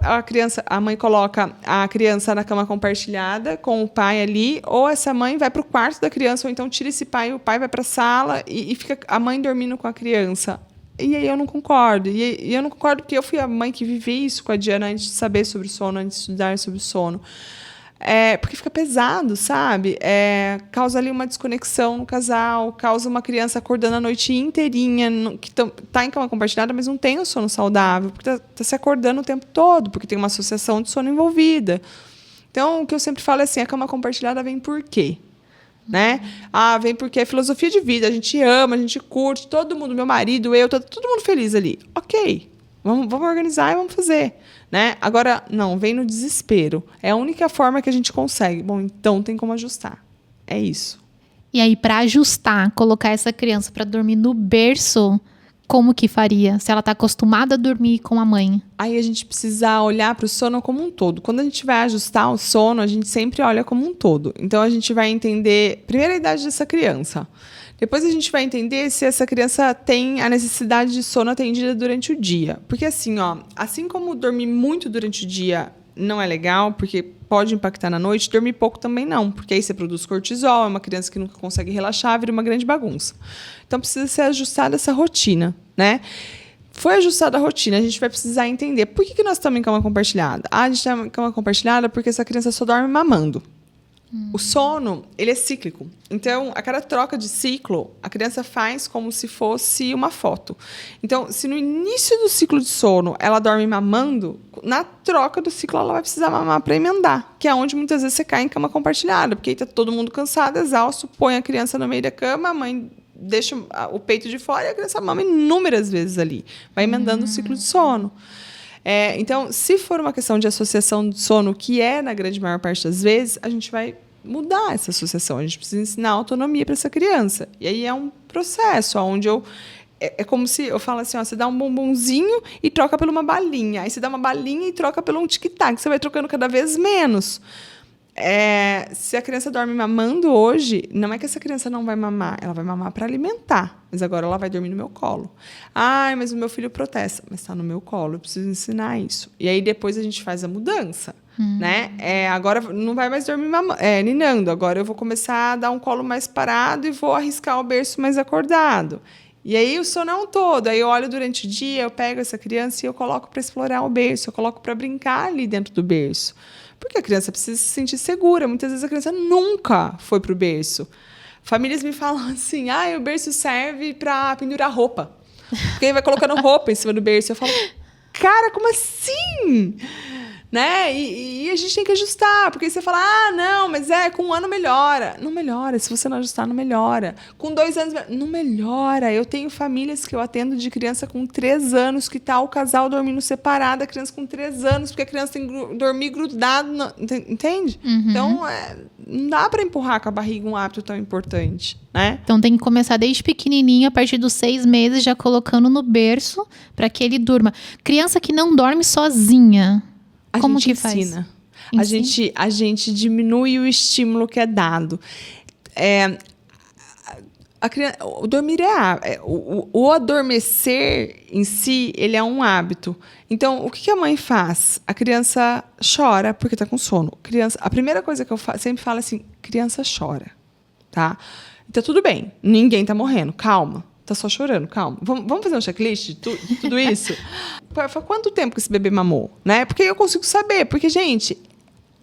a mãe coloca a criança na cama compartilhada com o pai ali, ou essa mãe vai para o quarto da criança, ou então tira esse pai e o pai vai para a sala e fica a mãe dormindo com a criança. E aí eu não concordo. E eu não concordo porque eu fui a mãe que vivi isso com a Diana antes de saber sobre o sono, antes de estudar sobre o sono. Porque fica pesado, sabe? Causa ali uma desconexão no casal, causa uma criança acordando a noite inteirinha, que tá em cama compartilhada, mas não tem o sono saudável, porque tá se acordando o tempo todo, porque tem uma associação de sono envolvida. Então, o que eu sempre falo é assim, a cama compartilhada vem por quê? Né? Vem porque é filosofia de vida, a gente ama, a gente curte, todo mundo, meu marido, eu, todo mundo feliz ali. Ok, vamos organizar e vamos fazer. Né? Agora, não, vem no desespero. É a única forma que a gente consegue. Bom, então tem como ajustar. É isso. E aí, para ajustar, colocar essa criança para dormir no berço, como que faria? Se ela está acostumada a dormir com a mãe. Aí a gente precisa olhar para o sono como um todo. Quando a gente vai ajustar o sono, a gente sempre olha como um todo. Então, a gente vai entender, primeiro, a idade dessa criança. Depois a gente vai entender se essa criança tem a necessidade de sono atendida durante o dia. Porque assim, assim como dormir muito durante o dia não é legal, porque pode impactar na noite, dormir pouco também não, porque aí você produz cortisol, é uma criança que nunca consegue relaxar, vira uma grande bagunça. Então precisa ser ajustada essa rotina, né? Foi ajustada a rotina, a gente vai precisar entender por que nós estamos em cama compartilhada. A gente está em cama compartilhada porque essa criança só dorme mamando. O sono, ele é cíclico. Então, a cada troca de ciclo, a criança faz como se fosse uma foto. Então, se no início do ciclo de sono ela dorme mamando, na troca do ciclo ela vai precisar mamar para emendar, que é onde muitas vezes você cai em cama compartilhada, porque aí está todo mundo cansado, exausto, põe a criança no meio da cama, a mãe deixa o peito de fora e a criança mama inúmeras vezes ali. Vai emendando o ciclo de sono. Então, se for uma questão de associação de sono, que é na grande maior parte das vezes, a gente vai mudar essa associação. A gente precisa ensinar autonomia para essa criança. E aí é um processo onde é como se eu falo assim, você dá um bombonzinho e troca por uma balinha. Aí você dá uma balinha e troca por um tic-tac. Você vai trocando cada vez menos. Se a criança dorme mamando hoje, não é que essa criança não vai mamar, ela vai mamar para alimentar, mas agora ela vai dormir no meu colo. Mas o meu filho protesta, mas está no meu colo, eu preciso ensinar isso. E aí depois a gente faz a mudança. Né? Agora não vai mais dormir ninando, agora eu vou começar a dar um colo mais parado e vou arriscar o berço mais acordado. E aí o sono é um todo. Aí eu olho durante o dia, eu pego essa criança e eu coloco para explorar o berço, eu coloco para brincar ali dentro do berço. Porque a criança precisa se sentir segura. Muitas vezes a criança nunca foi para o berço. Famílias me falam assim, o berço serve para pendurar roupa. Porque aí vai colocando roupa em cima do berço. Eu falo, cara, como assim? Né? E a gente tem que ajustar, porque aí você fala, não, mas com 1 ano melhora. Não melhora, se você não ajustar, não melhora. Com 2 anos, não melhora. Eu tenho famílias que eu atendo de criança com 3 anos, que tá o casal dormindo separado, a criança com 3 anos, porque a criança tem que dormir grudado, entende? Uhum. Então, não dá para empurrar com a barriga um hábito tão importante, né? Então tem que começar desde pequenininho, a partir dos 6 meses, já colocando no berço, para que ele durma. Criança que não dorme sozinha, como que faz? A gente diminui o estímulo que é dado. O dormir o adormecer em si, ele é um hábito. Então, o que a mãe faz? A criança chora porque está com sono. A primeira coisa que eu sempre falo é assim, criança chora, tá? Então, tudo bem, ninguém está morrendo, calma. Tá só chorando, calma. Vamos fazer um checklist de tudo isso? Faz quanto tempo que esse bebê mamou? Né? Porque eu consigo saber. Porque, gente,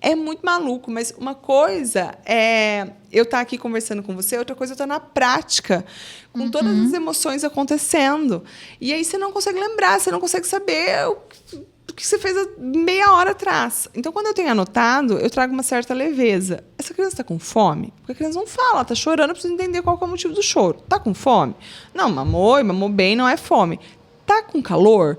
é muito maluco. Mas uma coisa é eu estar aqui conversando com você, outra coisa é eu estar na prática, com todas as emoções acontecendo. E aí você não consegue lembrar, você não consegue saber o que você fez há meia hora atrás. Então, quando eu tenho anotado, eu trago uma certa leveza. Essa criança está com fome? Porque a criança não fala, ela está chorando, eu preciso entender qual é o motivo do choro. Está com fome? Não, mamou bem, não é fome. tá com calor?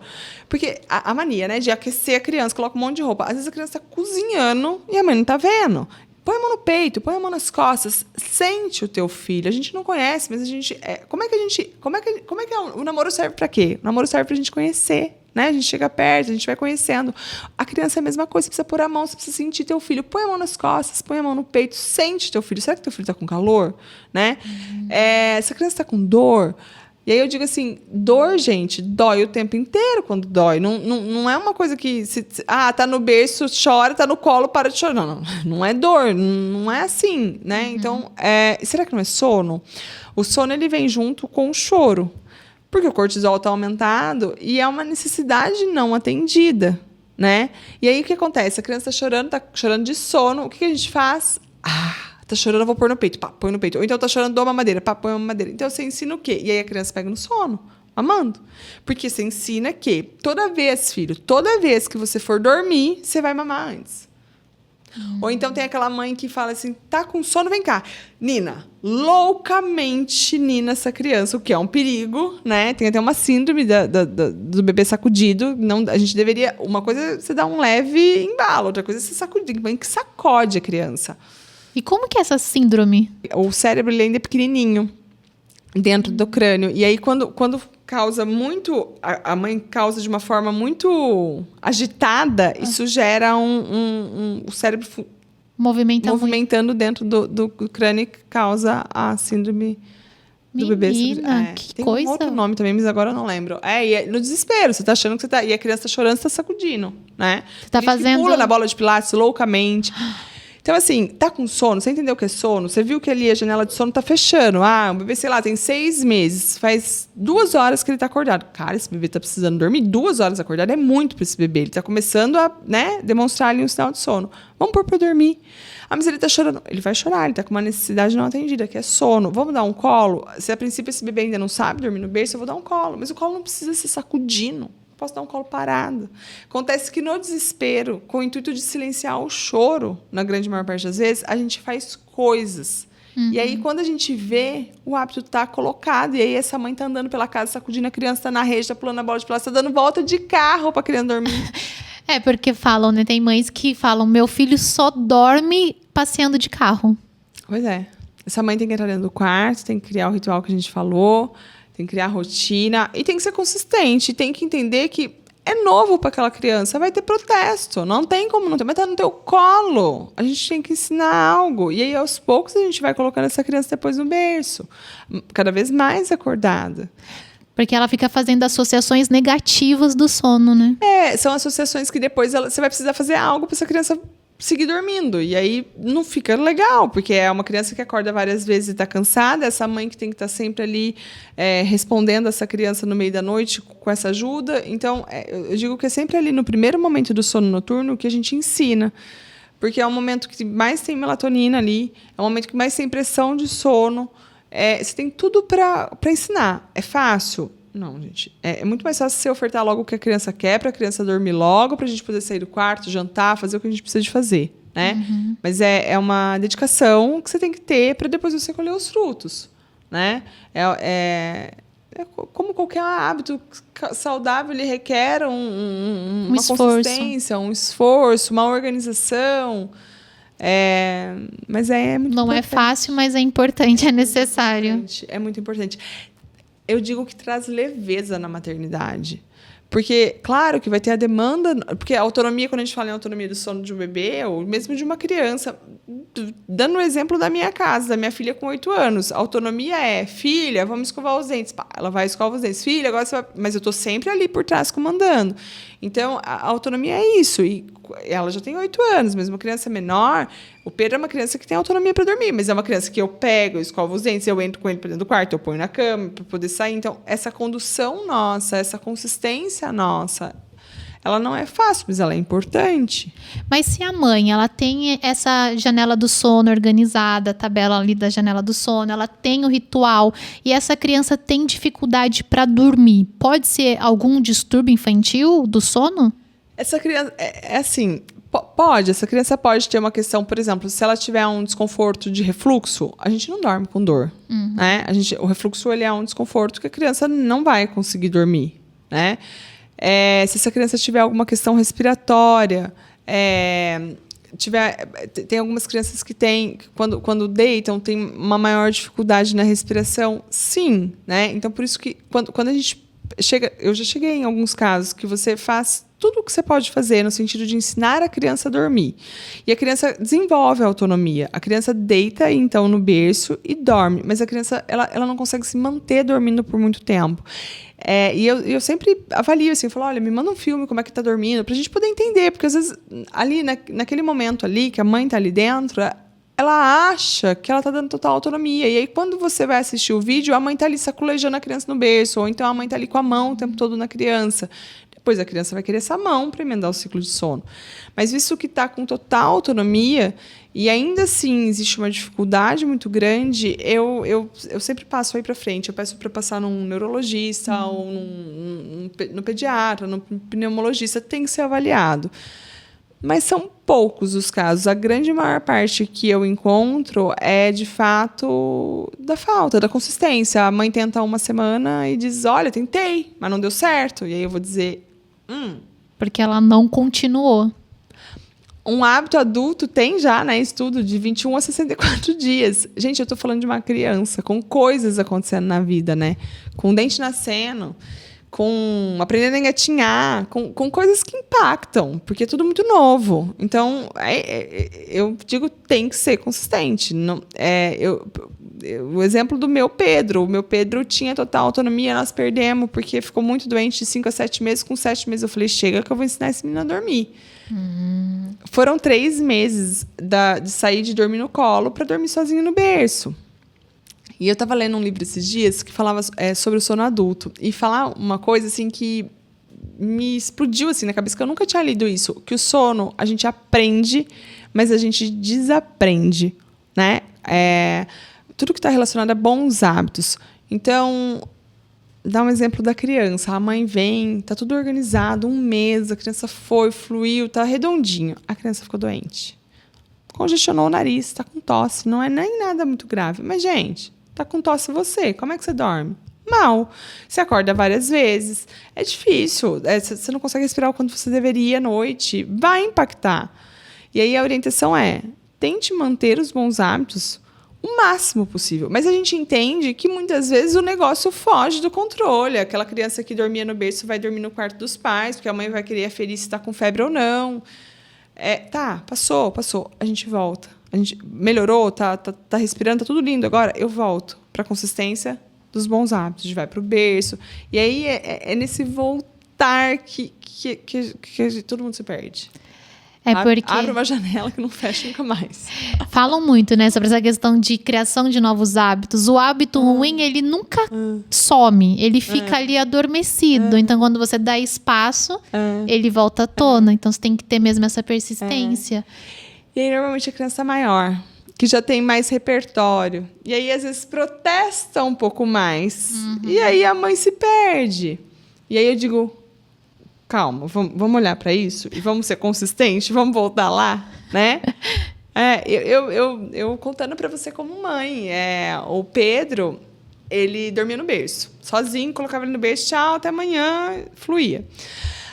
Porque a mania, né, de aquecer a criança, coloca um monte de roupa. Às vezes a criança tá cozinhando e a mãe não tá vendo. Põe a mão no peito, põe a mão nas costas, sente o teu filho. A gente não conhece, mas a gente... Como é que o namoro serve para quê? O namoro serve pra gente conhecer, né? A gente chega perto, a gente vai conhecendo. A criança é a mesma coisa, você precisa pôr a mão, você precisa sentir teu filho. Põe a mão nas costas, põe a mão no peito, sente teu filho. Será que teu filho tá com calor? Né? Se a criança tá com dor... E aí eu digo assim, dor, gente, dói o tempo inteiro quando dói. Não é uma coisa que... tá no berço, chora, tá no colo, para de chorar. Não é dor, não é assim, né? Então, será que não é sono? O sono, ele vem junto com o choro. Porque o cortisol está aumentado e é uma necessidade não atendida, né? E aí, o que acontece? A criança tá chorando de sono. O que a gente faz? Tá chorando, eu vou pôr no peito. Pá, põe no peito. Ou então tá chorando, dou uma mamadeira. Pá, põe uma mamadeira. Então você ensina o quê? E aí a criança pega no sono, mamando. Porque você ensina que toda vez que você for dormir, você vai mamar antes. Ou então tem aquela mãe que fala assim, tá com sono, vem cá. Nina, loucamente nina essa criança, o que é um perigo, né? Tem até uma síndrome do bebê sacudido. Não, a gente deveria... Uma coisa é você dar um leve embalo, outra coisa é você sacudir. Mãe que sacode a criança. E como que é essa síndrome? O cérebro ele ainda é pequenininho dentro do crânio. E aí, quando causa muito... A mãe causa de uma forma muito agitada, isso gera o cérebro movimentando dentro do crânio, que causa a síndrome do bebê. Que tem coisa. Um outro nome também, mas agora eu não lembro. E no desespero, você tá achando que você tá... E a criança tá chorando, você tá sacudindo, né? Você tá fazendo... pula na bola de pilates loucamente... Então, assim, tá com sono, você entendeu o que é sono? Você viu que ali a janela de sono tá fechando. O bebê, sei lá, tem 6 meses. Faz 2 horas que ele tá acordado. Cara, esse bebê tá precisando dormir. 2 horas acordado é muito pra esse bebê. Ele tá começando a, né, demonstrar ali um sinal de sono. Vamos pôr pra dormir. Mas ele tá chorando. Ele vai chorar, ele tá com uma necessidade não atendida, que é sono. Vamos dar um colo? Se a princípio esse bebê ainda não sabe dormir no berço, eu vou dar um colo. Mas o colo não precisa ser sacudindo. Posso dar um colo parado. Acontece que no desespero, com o intuito de silenciar o choro, na grande maior parte das vezes, a gente faz coisas. E aí, quando a gente vê, o hábito está colocado. E aí, essa mãe está andando pela casa, sacudindo a criança, está na rede, está pulando a bola de plástico, está dando volta de carro para a criança dormir. Porque falam, né? Tem mães que falam, meu filho só dorme passeando de carro. Pois é. Essa mãe tem que entrar dentro do quarto, tem que criar o ritual que a gente falou... Tem que criar rotina e tem que ser consistente. Tem que entender que é novo para aquela criança. Vai ter protesto. Não tem como não ter. Mas tá no teu colo. A gente tem que ensinar algo. E aí, aos poucos, a gente vai colocando essa criança depois no berço. Cada vez mais acordada. Porque ela fica fazendo associações negativas do sono, né? São associações que depois você vai precisar fazer algo para essa criança seguir dormindo. E aí não fica legal, porque é uma criança que acorda várias vezes e está cansada, essa mãe que tem que estar sempre ali respondendo essa criança no meio da noite com essa ajuda. Então, eu digo que é sempre ali no primeiro momento do sono noturno que a gente ensina. Porque é o momento que mais tem melatonina ali, é o momento que mais tem pressão de sono. Você tem tudo para ensinar. É fácil? Não, gente. É muito mais fácil você ofertar logo o que a criança quer, para a criança dormir logo, para a gente poder sair do quarto, jantar, fazer o que a gente precisa de fazer, né? Mas é uma dedicação que você tem que ter para depois você colher os frutos, né? Como qualquer hábito saudável, ele requer uma consistência, um esforço, uma organização. Mas é muito Não importante. é fácil, mas é importante, é necessário. É muito importante. Eu digo que traz leveza na maternidade. Porque, claro, que vai ter a demanda... Porque a autonomia, quando a gente fala em autonomia do sono de um bebê, ou mesmo de uma criança... Dando o exemplo da minha casa, da minha filha com 8 anos. A autonomia é, filha, vamos escovar os dentes. Pá, ela vai escovar os dentes. Filha, agora você vai... Mas eu estou sempre ali por trás comandando. Então, a autonomia é isso. E ela já tem 8 anos, mas uma criança menor... O Pedro é uma criança que tem autonomia para dormir, mas é uma criança que eu pego, eu escovo os dentes, eu entro com ele para dentro do quarto, eu ponho na cama para poder sair. Então, essa condução nossa, essa consistência nossa, ela não é fácil, mas ela é importante. Mas se a mãe, ela tem essa janela do sono organizada, a tabela ali da janela do sono, ela tem o ritual, e essa criança tem dificuldade para dormir, pode ser algum distúrbio infantil do sono? Essa criança, assim... Pode, essa criança pode ter uma questão, por exemplo, se ela tiver um desconforto de refluxo, a gente não dorme com dor. Né? O refluxo ele é um desconforto que a criança não vai conseguir dormir. né? Se essa criança tiver alguma questão respiratória, tem algumas crianças que quando deitam, tem uma maior dificuldade na respiração, sim, né? Então, por isso que quando a gente eu já cheguei em alguns casos que você faz tudo o que você pode fazer no sentido de ensinar a criança a dormir. E a criança desenvolve a autonomia. A criança deita, então, no berço e dorme. Mas a criança ela não consegue se manter dormindo por muito tempo. E eu sempre avalio, assim, eu falo, olha, me manda um filme, como é que tá dormindo, pra gente poder entender. Porque, às vezes, ali, naquele momento ali, que a mãe tá ali dentro, ela acha que ela está dando total autonomia. E aí, quando você vai assistir o vídeo, a mãe está ali saculejando a criança no berço, ou então a mãe está ali com a mão o tempo todo na criança. Depois a criança vai querer essa mão para emendar o ciclo de sono. Mas visto que está com total autonomia, e ainda assim existe uma dificuldade muito grande, eu sempre passo aí para frente. Eu peço para passar num neurologista, ou no pediatra, no pneumologista, tem que ser avaliado. Mas são poucos os casos. A grande maior parte que eu encontro é, de fato, da falta, da consistência. A mãe tenta uma semana e diz, olha, tentei, mas não deu certo. E aí eu vou dizer... Porque ela não continuou. Um hábito adulto tem já, né, estudo de 21 a 64 dias. Gente, eu estou falando de uma criança com coisas acontecendo na vida, né? Com dente nascendo... com aprendendo a engatinhar, com coisas que impactam, porque é tudo muito novo. Então, eu digo, tem que ser consistente. Não, o exemplo do meu Pedro. O meu Pedro tinha total autonomia, nós perdemos, porque ficou muito doente de 5 a 7 meses. Com 7 meses, eu falei, chega que eu vou ensinar esse menino a dormir. Foram 3 meses de sair de dormir no colo para dormir sozinho no berço. E eu estava lendo um livro esses dias que falava sobre o sono adulto. E falar uma coisa assim que me explodiu assim, na cabeça, que eu nunca tinha lido isso. Que o sono a gente aprende, mas a gente desaprende, né? Tudo que está relacionado a bons hábitos. Então, dá um exemplo da criança. A mãe vem, está tudo organizado, 1 mês, a criança fluiu, está redondinho. A criança ficou doente. Congestionou o nariz, está com tosse. Não é nem nada muito grave. Mas, gente... Tá com tosse você, como é que você dorme? Mal. Você acorda várias vezes. É difícil. Você não consegue respirar o quanto você deveria à noite. Vai impactar. E aí a orientação tente manter os bons hábitos o máximo possível. Mas a gente entende que muitas vezes o negócio foge do controle. Aquela criança que dormia no berço vai dormir no quarto dos pais, porque a mãe vai querer aferir se está com febre ou não. Passou. A gente volta. A gente melhorou, tá respirando, tá tudo lindo. Agora eu volto para a consistência dos bons hábitos. A gente vai para o berço. E aí é nesse voltar que todo mundo se perde. Porque abre uma janela que não fecha nunca mais. Falam muito, né, sobre essa questão de criação de novos hábitos. O hábito ruim, ele nunca some. Ele fica ali adormecido. Então, quando você dá espaço, ele volta à tona. Então, você tem que ter mesmo essa persistência. E aí, normalmente, a criança maior, que já tem mais repertório. E aí, às vezes, protesta um pouco mais. E aí, a mãe se perde. E aí, eu digo, calma, vamos olhar para isso? E vamos ser consistentes? Vamos voltar lá? Né? Eu contando para você como mãe. O Pedro, ele dormia no berço. Sozinho, colocava ele no berço, tchau, até amanhã, fluía.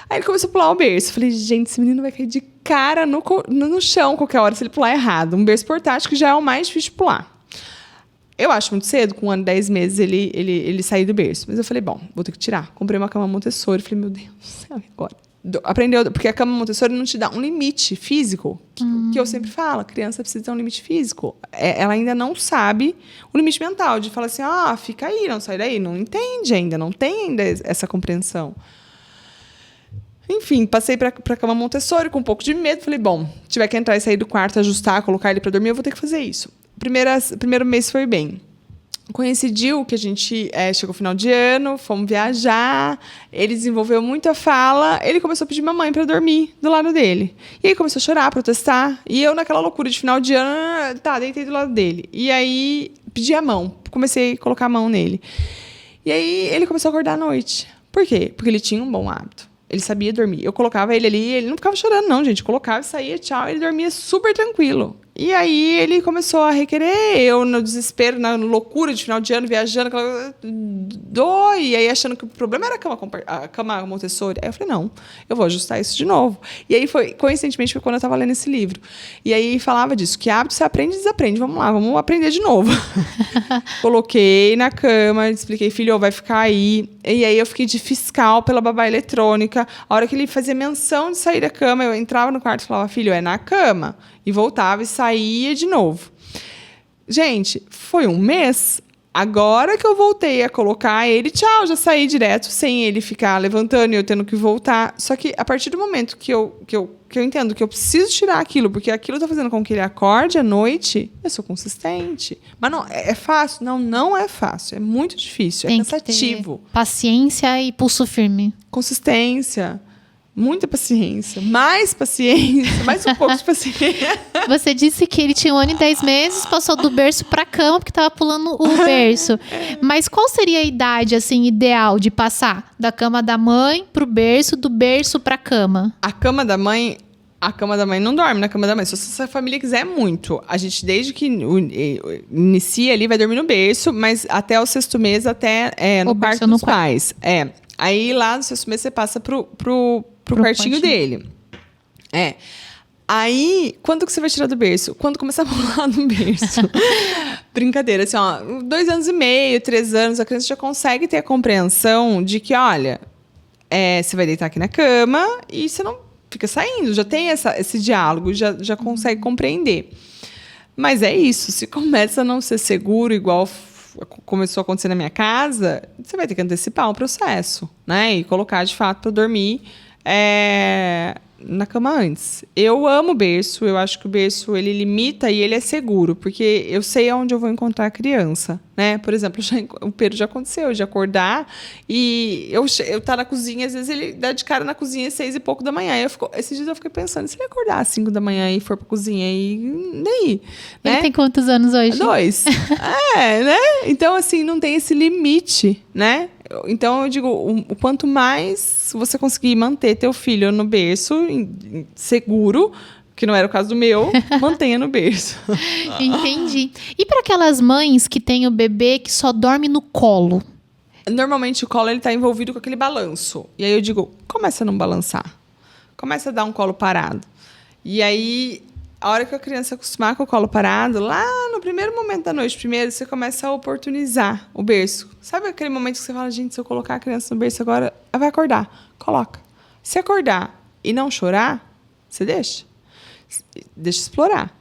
Aí ele começou a pular o berço. Falei, gente, esse menino vai cair de cara no chão qualquer hora se ele pular errado. Um berço portátil que já é o mais difícil de pular. Eu acho muito cedo, com 1 ano e 10 meses, ele sair do berço. Mas eu falei, bom, vou ter que tirar. Comprei uma cama Montessori. Falei, meu Deus do céu, agora? Aprendeu, porque a cama Montessori não te dá um limite físico. Que eu sempre falo, a criança precisa ter um limite físico. Ela ainda não sabe o limite mental, de falar assim, fica aí, não sai daí. Não entende ainda, não tem ainda essa compreensão. Enfim, passei para a cama Montessori com um pouco de medo. Falei, bom, tiver que entrar e sair do quarto, ajustar, colocar ele para dormir, eu vou ter que fazer isso. Primeiro mês foi bem. Coincidiu que a gente chegou no final de ano, fomos viajar, ele desenvolveu muito a fala, ele começou a pedir mamãe para dormir do lado dele. E aí começou a chorar, protestar. E eu, naquela loucura de final de ano, deitei do lado dele. E aí pedi a mão, comecei a colocar a mão nele. E aí ele começou a acordar à noite. Por quê? Porque ele tinha um bom hábito. Ele sabia dormir. Eu colocava ele ali, ele não ficava chorando, não, gente. Eu colocava e saía, tchau, ele dormia super tranquilo. E aí ele começou a requerer, eu no desespero, na loucura de final de ano, viajando, e aí achando que o problema era a cama Montessori. Aí eu falei, não, eu vou ajustar isso de novo. E aí coincidentemente, foi quando eu estava lendo esse livro. E aí falava disso, que hábito você aprende e desaprende. Vamos lá, vamos aprender de novo. Coloquei na cama, expliquei, filho, vai ficar aí. E aí eu fiquei de fiscal pela babá eletrônica. A hora que ele fazia menção de sair da cama, eu entrava no quarto e falava, filho, é na cama. E voltava e saía de novo. Gente, foi um mês. Agora que eu voltei a colocar ele, tchau, já saí direto, sem ele ficar levantando e eu tendo que voltar. Só que a partir do momento que eu entendo que eu preciso tirar aquilo, porque aquilo está fazendo com que ele acorde à noite, eu sou consistente. Mas não, é fácil? Não é fácil. É muito difícil, é cansativo. Paciência e pulso firme. Consistência. Muita paciência, mais um pouco de paciência. Você disse que ele tinha 1 ano e 10 meses, passou do berço para a cama porque estava pulando o berço. Mas qual seria a idade assim ideal de passar da cama da mãe para o berço, do berço para a cama? A cama da mãe não dorme na cama da mãe. Se a família quiser muito, a gente desde que inicia ali vai dormir no berço, mas até o 6º mês até no quarto dos pais. Aí lá no 6º mês você passa pro quartinho dele. Aí, quando que você vai tirar do berço? Quando começar a pular no berço. Brincadeira, assim, 2 anos e meio, 3 anos, a criança já consegue ter a compreensão de que, olha, você vai deitar aqui na cama e você não fica saindo. Já tem esse diálogo, já consegue compreender. Mas é isso, se começa a não ser seguro, igual começou a acontecer na minha casa, você vai ter que antecipar o processo, né? E colocar, de fato, para dormir na cama antes. Eu amo o berço, eu acho que o berço ele limita e ele é seguro, porque eu sei onde eu vou encontrar a criança, né? Por exemplo, o Pedro já aconteceu, de acordar e eu tá na cozinha, às vezes ele dá de cara na cozinha às 6 e pouco da manhã. Esses dias eu fiquei pensando, se ele acordar às 5 da manhã e for pra cozinha, e daí? Ele tem quantos anos hoje? 2. Né? Então, assim, não tem esse limite, né? Então, eu digo, o quanto mais você conseguir manter teu filho no berço, seguro, que não era o caso do meu, mantenha no berço. Entendi. E para aquelas mães que têm o bebê que só dorme no colo? Normalmente, o colo está envolvido com aquele balanço. E aí eu digo, começa a não balançar. Começa a dar um colo parado. E aí, a hora que a criança acostumar com o colo parado, lá no primeiro momento da noite, você começa a oportunizar o berço. Sabe aquele momento que você fala, gente, se eu colocar a criança no berço agora, ela vai acordar. Coloca. Se acordar e não chorar, você deixa. Deixa explorar.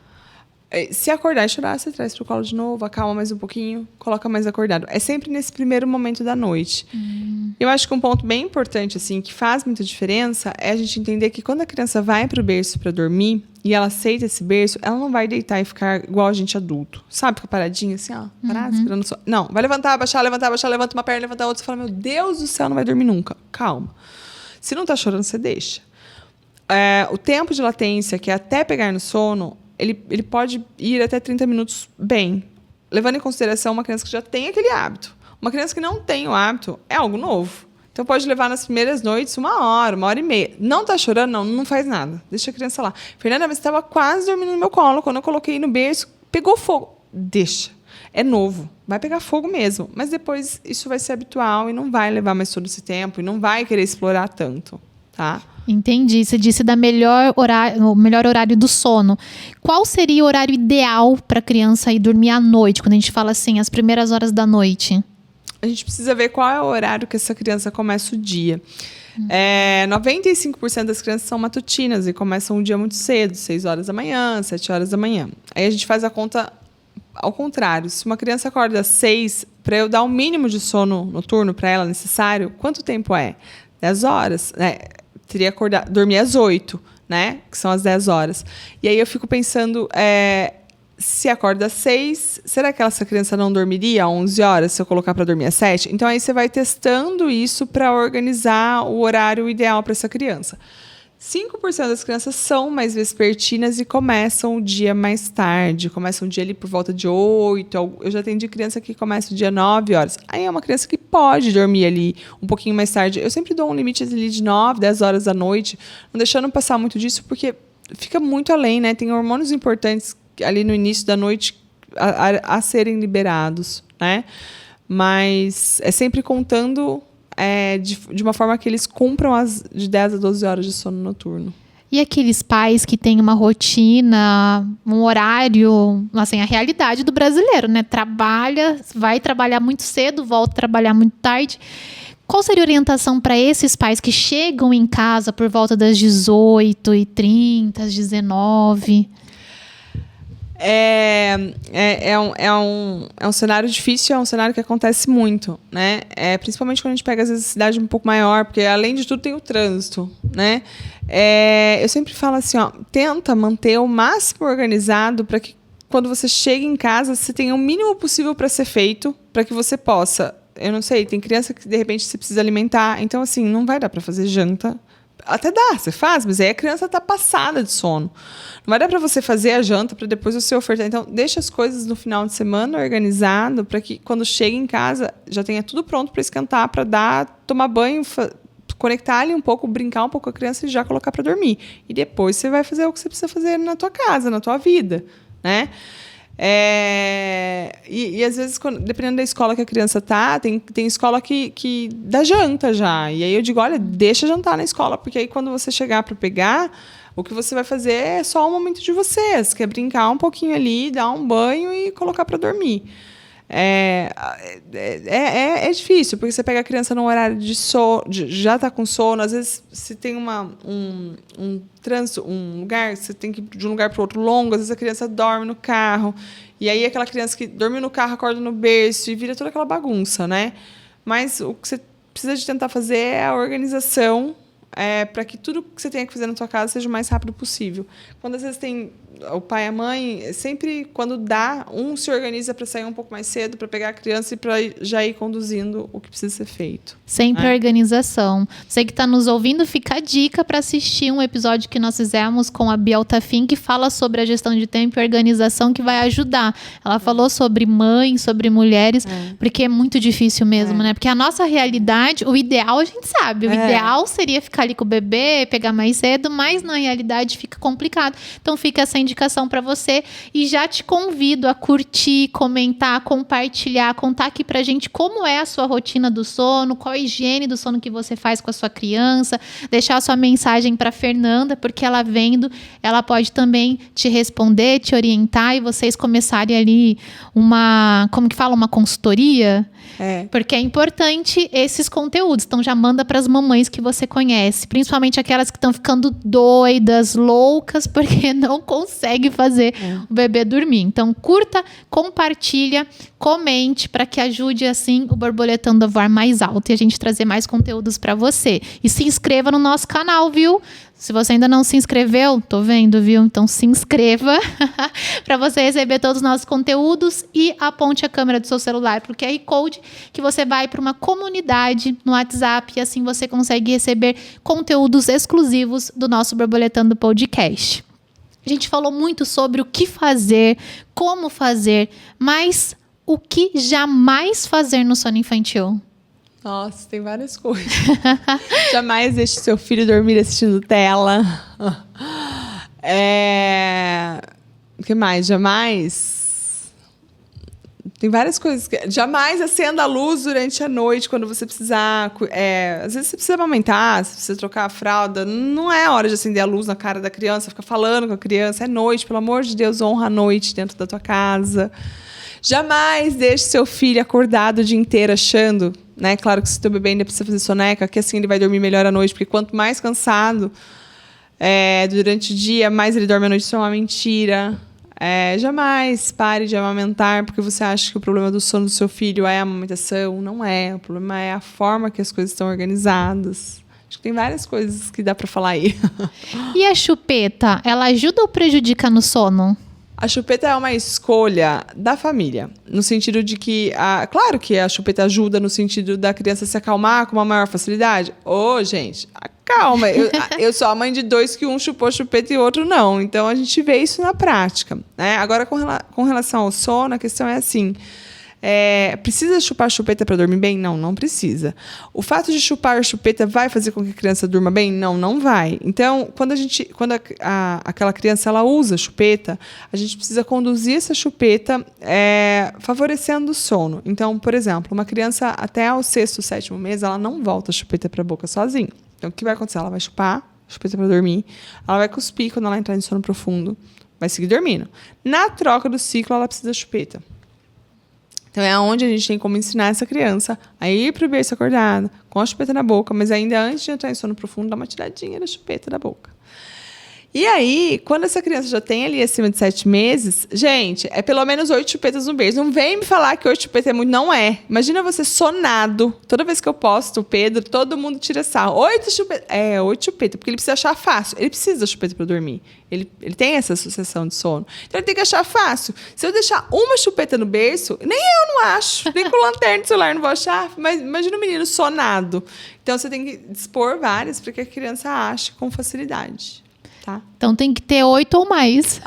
Se acordar e chorar, você traz para o colo de novo, acalma mais um pouquinho, coloca mais acordado. É sempre nesse primeiro momento da noite. Eu acho que um ponto bem importante, assim, que faz muita diferença, é a gente entender que quando a criança vai para o berço para dormir e ela aceita esse berço, ela não vai deitar e ficar igual a gente adulto. Sabe? Fica paradinha assim, parada, esperando só. Não, vai levantar, abaixar, levanta uma perna, levanta a outra. Você fala, meu Deus do céu, não vai dormir nunca. Calma. Se não está chorando, você deixa. O tempo de latência, que é até pegar no sono, ele pode ir até 30 minutos bem, levando em consideração uma criança que já tem aquele hábito. Uma criança que não tem o hábito é algo novo. Então, pode levar nas primeiras noites 1 hora, 1h30. Não está chorando? Não faz nada. Deixa a criança lá. Fernanda, mas estava quase dormindo no meu colo. Quando eu coloquei no berço, pegou fogo. Deixa. É novo. Vai pegar fogo mesmo. Mas depois isso vai ser habitual e não vai levar mais todo esse tempo e não vai querer explorar tanto, tá? Entendi. Você disse o melhor horário do sono. Qual seria o horário ideal para a criança ir dormir à noite, quando a gente fala assim, as primeiras horas da noite? A gente precisa ver qual é o horário que essa criança começa o dia. 95% das crianças são matutinas e começam o dia muito cedo, 6 horas da manhã, 7 horas da manhã. Aí a gente faz a conta ao contrário. Se uma criança acorda às 6, para eu dar o mínimo de sono noturno para ela necessário, quanto tempo é? 10 horas, né? Teria que dormir às 8, né? Que são as 10 horas. E aí eu fico pensando, se acorda às 6, será que essa criança não dormiria às 11 horas se eu colocar para dormir às 7? Então aí você vai testando isso para organizar o horário ideal para essa criança. 5% das crianças são mais vespertinas e começam o dia mais tarde. Começam o dia ali por volta de 8. Eu já atendi criança que começa o dia 9 horas. Aí é uma criança que pode dormir ali um pouquinho mais tarde. Eu sempre dou um limite ali de 9, 10 horas da noite, não deixando passar muito disso, porque fica muito além, né? Tem hormônios importantes ali no início da noite a serem liberados, né? Mas é sempre contando de uma forma que eles cumpram de 10 a 12 horas de sono noturno. E aqueles pais que têm uma rotina, um horário, assim, a realidade do brasileiro, né? Vai trabalhar muito cedo, volta a trabalhar muito tarde. Qual seria a orientação para esses pais que chegam em casa por volta das 18h30, às 19h? É um cenário difícil, é um cenário que acontece muito, né? Principalmente quando a gente pega, às vezes, cidade um pouco maior, porque, além de tudo, tem o trânsito, né? Eu sempre falo assim, tenta manter o máximo organizado para que, quando você chega em casa, você tenha o mínimo possível para ser feito, para que você possa... Eu não sei, tem criança que, de repente, você precisa alimentar. Então, assim, não vai dar para fazer janta. Até dá, você faz, mas aí a criança está passada de sono. Não vai dar para você fazer a janta para depois você ofertar. Então, deixa as coisas no final de semana organizado para que, quando chega em casa, já tenha tudo pronto para esquentar, para tomar banho, conectar ali um pouco, brincar um pouco com a criança e já colocar para dormir. E depois você vai fazer o que você precisa fazer na tua casa, na tua vida, né? E às vezes, dependendo da escola que a criança tá, tem escola que dá janta já. E aí eu digo, olha, deixa jantar na escola, porque aí quando você chegar para pegar, o que você vai fazer é só um momento de vocês, que é brincar um pouquinho ali, dar um banho e colocar para dormir. É difícil, porque você pega a criança num horário de sono, já está com sono, às vezes se tem um trânsito, um lugar, você tem que ir de um lugar para o outro longo, às vezes a criança dorme no carro, e aí aquela criança que dorme no carro acorda no berço e vira toda aquela bagunça, né? Mas o que você precisa de tentar fazer é a organização, para que tudo que você tenha que fazer na sua casa seja o mais rápido possível. Quando às vezes tem o pai e a mãe, sempre quando dá, um se organiza para sair um pouco mais cedo, para pegar a criança e para já ir conduzindo o que precisa ser feito. Sempre organização. Você que está nos ouvindo, fica a dica para assistir um episódio que nós fizemos com a Bia Altafim, que fala sobre a gestão de tempo e organização, que vai ajudar. Ela falou sobre mães, sobre mulheres, porque é muito difícil mesmo, né? Porque a nossa realidade, o ideal a gente sabe, o ideal seria ficar ali com o bebê, pegar mais cedo, mas na realidade fica complicado. Então fica essa indicação para você e já te convido a curtir, comentar, compartilhar, contar aqui pra gente como é a sua rotina do sono, qual a higiene do sono que você faz com a sua criança, deixar a sua mensagem para Fernanda, porque ela vendo, ela pode também te responder, te orientar e vocês começarem ali uma consultoria. Porque é importante esses conteúdos. Então já manda para as mamães que você conhece, principalmente aquelas que estão ficando doidas, loucas, porque não consegue fazer o bebê dormir. Então curta, compartilha, comente para que ajude assim o Borboletando a voar mais alto e a gente trazer mais conteúdos para você. E se inscreva no nosso canal, viu? Se você ainda não se inscreveu, tô vendo, viu? Então se inscreva para você receber todos os nossos conteúdos e aponte a câmera do seu celular para o QR Code, que você vai para uma comunidade no WhatsApp e assim você consegue receber conteúdos exclusivos do nosso Borboletando Podcast. A gente falou muito sobre o que fazer, como fazer, mas o que jamais fazer no sono infantil? Nossa, tem várias coisas. Jamais deixe seu filho dormir assistindo tela. O que mais? Jamais... Tem várias coisas. Jamais acenda a luz durante a noite, quando você precisar... às vezes você precisa amamentar, você precisa trocar a fralda. Não é hora de acender a luz na cara da criança, ficar falando com a criança. É noite, pelo amor de Deus, honra a noite dentro da tua casa. Jamais deixe seu filho acordado o dia inteiro achando... Né? Claro que se o teu bebê ainda precisa fazer soneca, que assim ele vai dormir melhor à noite, porque quanto mais cansado durante o dia, mais ele dorme à noite. Isso é uma mentira. Jamais pare de amamentar porque você acha que o problema do sono do seu filho é a amamentação. Não é. O problema é a forma que as coisas estão organizadas. Acho que tem várias coisas que dá para falar aí. E a chupeta, ela ajuda ou prejudica no sono? A chupeta é uma escolha da família, no sentido de que, claro que a chupeta ajuda no sentido da criança se acalmar com uma maior facilidade. Gente, calma, eu sou a mãe de 2 que um chupou chupeta e o outro não, então a gente vê isso na prática, né? Agora, com relação ao sono, a questão é assim, Precisa chupar a chupeta para dormir bem? Não, não precisa. O fato de chupar a chupeta vai fazer com que a criança durma bem? Não, não vai. Então, quando aquela criança ela usa a chupeta, a gente precisa conduzir essa chupeta favorecendo o sono. Então, por exemplo, uma criança até ao 6º, 7º mês, ela não volta a chupeta para a boca sozinha. Então, o que vai acontecer? Ela vai chupar a chupeta para dormir, ela vai cuspir quando ela entrar em sono profundo, vai seguir dormindo. Na troca do ciclo, ela precisa da chupeta. Então, é onde a gente tem como ensinar essa criança a ir para o berço acordada, com a chupeta na boca, mas ainda antes de entrar em sono profundo, dá uma tiradinha da chupeta da boca. E aí, quando essa criança já tem ali acima de 7 meses, gente, é pelo menos 8 chupetas no berço. Não vem me falar que 8 chupetas é muito. Não é. Imagina você sonado. Toda vez que eu posto o Pedro, todo mundo tira sarro. 8 chupetas. 8 chupetas, porque ele precisa achar fácil. Ele precisa da chupeta para dormir. Ele tem essa sucessão de sono. Então, ele tem que achar fácil. Se eu deixar uma chupeta no berço, nem eu não acho. Nem com lanterna de celular não vou achar. Mas imagina o menino sonado. Então, você tem que dispor várias para que a criança ache com facilidade. Tá. Então tem que ter 8 ou mais.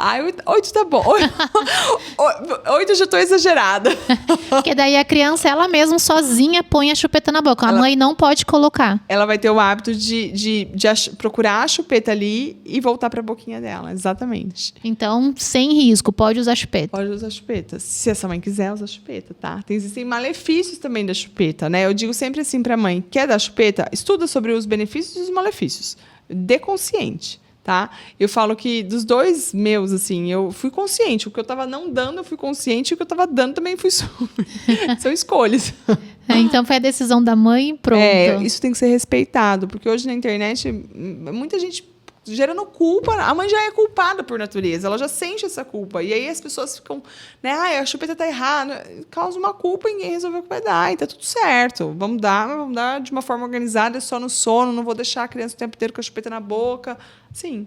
8 tá bom. 8 eu já tô exagerada. Porque daí a criança, ela mesma, sozinha, põe a chupeta na boca. A mãe não pode colocar. Ela vai ter o hábito de procurar a chupeta ali e voltar pra boquinha dela. Exatamente. Então, sem risco, pode usar chupeta. Pode usar chupeta. Se essa mãe quiser usar chupeta, tá? Existem malefícios também da chupeta, né? Eu digo sempre assim pra mãe, quer dar chupeta? Estuda sobre os benefícios e os malefícios. Dê consciente. Tá? Eu falo que dos dois meus, assim, eu fui consciente. O que eu estava não dando, eu fui consciente. E o que eu estava dando, também fui São escolhas. Então, foi a decisão da mãe e pronto. Isso tem que ser respeitado. Porque hoje na internet, muita gente gerando culpa. A mãe já é culpada por natureza. Ela já sente essa culpa. E aí as pessoas ficam, né? A chupeta tá errada. Causa uma culpa e ninguém resolveu o que vai dar. E tá tudo certo. Vamos dar de uma forma organizada, só no sono. Não vou deixar a criança o tempo inteiro com a chupeta na boca. Sim.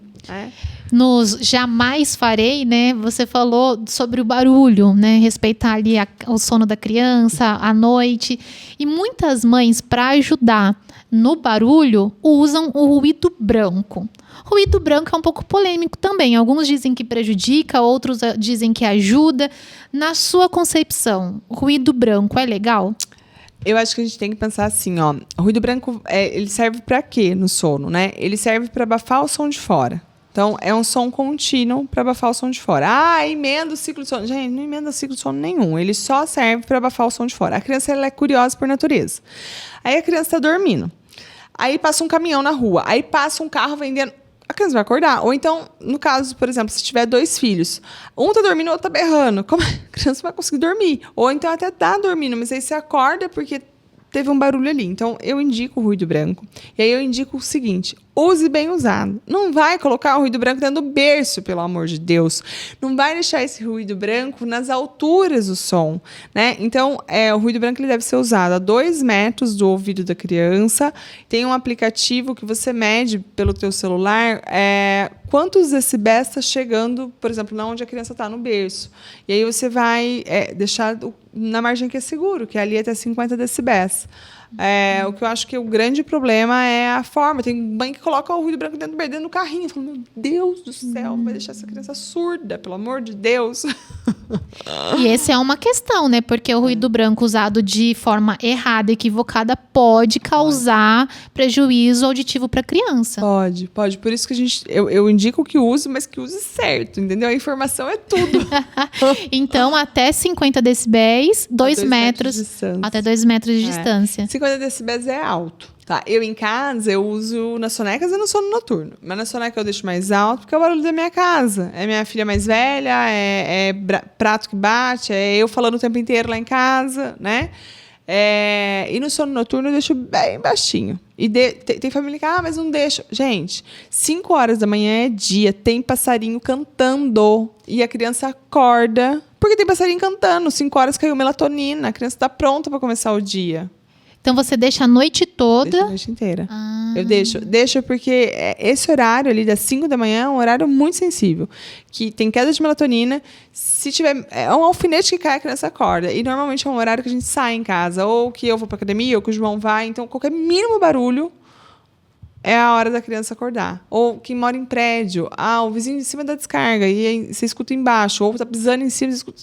Nos jamais farei, né? Você falou sobre o barulho, né? Respeitar ali o sono da criança à noite. E muitas mães, para ajudar no barulho, usam o ruído branco. Ruído branco é um pouco polêmico também. Alguns dizem que prejudica, outros dizem que ajuda. Na sua concepção, ruído branco é legal? Eu acho que a gente tem que pensar assim, ó. O ruído branco, ele serve para quê no sono, né? Ele serve para abafar o som de fora. Então, é um som contínuo para abafar o som de fora. Emenda o ciclo de sono. Gente, não emenda o ciclo de sono nenhum. Ele só serve para abafar o som de fora. A criança, ela é curiosa por natureza. Aí a criança está dormindo. Aí passa um caminhão na rua. Aí passa um carro vendendo. A criança vai acordar. Ou então, no caso, por exemplo, se tiver 2 filhos, um tá dormindo, o outro tá berrando. Como a criança vai conseguir dormir? Ou então até tá dormindo, mas aí você acorda porque teve um barulho ali. Então, eu indico o ruído branco. E aí eu indico o seguinte: use bem usado. Não vai colocar o ruído branco dentro do berço, pelo amor de Deus. Não vai deixar esse ruído branco nas alturas do som, né? Então, o ruído branco ele deve ser usado a 2 metros do ouvido da criança. Tem um aplicativo que você mede pelo teu celular quantos decibéis está chegando, por exemplo, na onde a criança está no berço. E aí você vai deixar na margem que é seguro, que é ali até 50 decibéis. O que eu acho que o grande problema é a forma. Tem mãe que coloca o ruído branco dentro do carrinho. Fala, meu Deus do céu, vai deixar essa criança surda, pelo amor de Deus. E essa é uma questão, né? Porque o ruído branco usado de forma errada, equivocada, pode causar prejuízo auditivo para a criança. Pode. Por isso que eu indico que use, mas que use certo, entendeu? A informação é tudo. Então, até 50 decibéis, 2 metros, até 2 metros de distância. 50 decibéis é alto. Tá, eu em casa, eu uso nas sonecas e no sono noturno. Mas na soneca eu deixo mais alto porque é o barulho da minha casa. É minha filha mais velha, é prato que bate, é eu falando o tempo inteiro lá em casa, né? E no sono noturno eu deixo bem baixinho. E tem família que, mas não deixa. Gente, 5 horas da manhã é dia, tem passarinho cantando. E a criança acorda porque tem passarinho cantando. 5 horas caiu melatonina, a criança está pronta para começar o dia. Então, você deixa a noite toda? Deixo a noite inteira. Eu deixo porque esse horário ali das 5 da manhã é um horário muito sensível, que tem queda de melatonina. Se tiver, é um alfinete que cai, a criança acorda. E normalmente é um horário que a gente sai em casa, ou que eu vou para academia, ou que o João vai. Então, qualquer mínimo barulho é a hora da criança acordar. Ou quem mora em prédio, o vizinho de cima da descarga, e aí você escuta embaixo, ou tá pisando em cima, você escuta.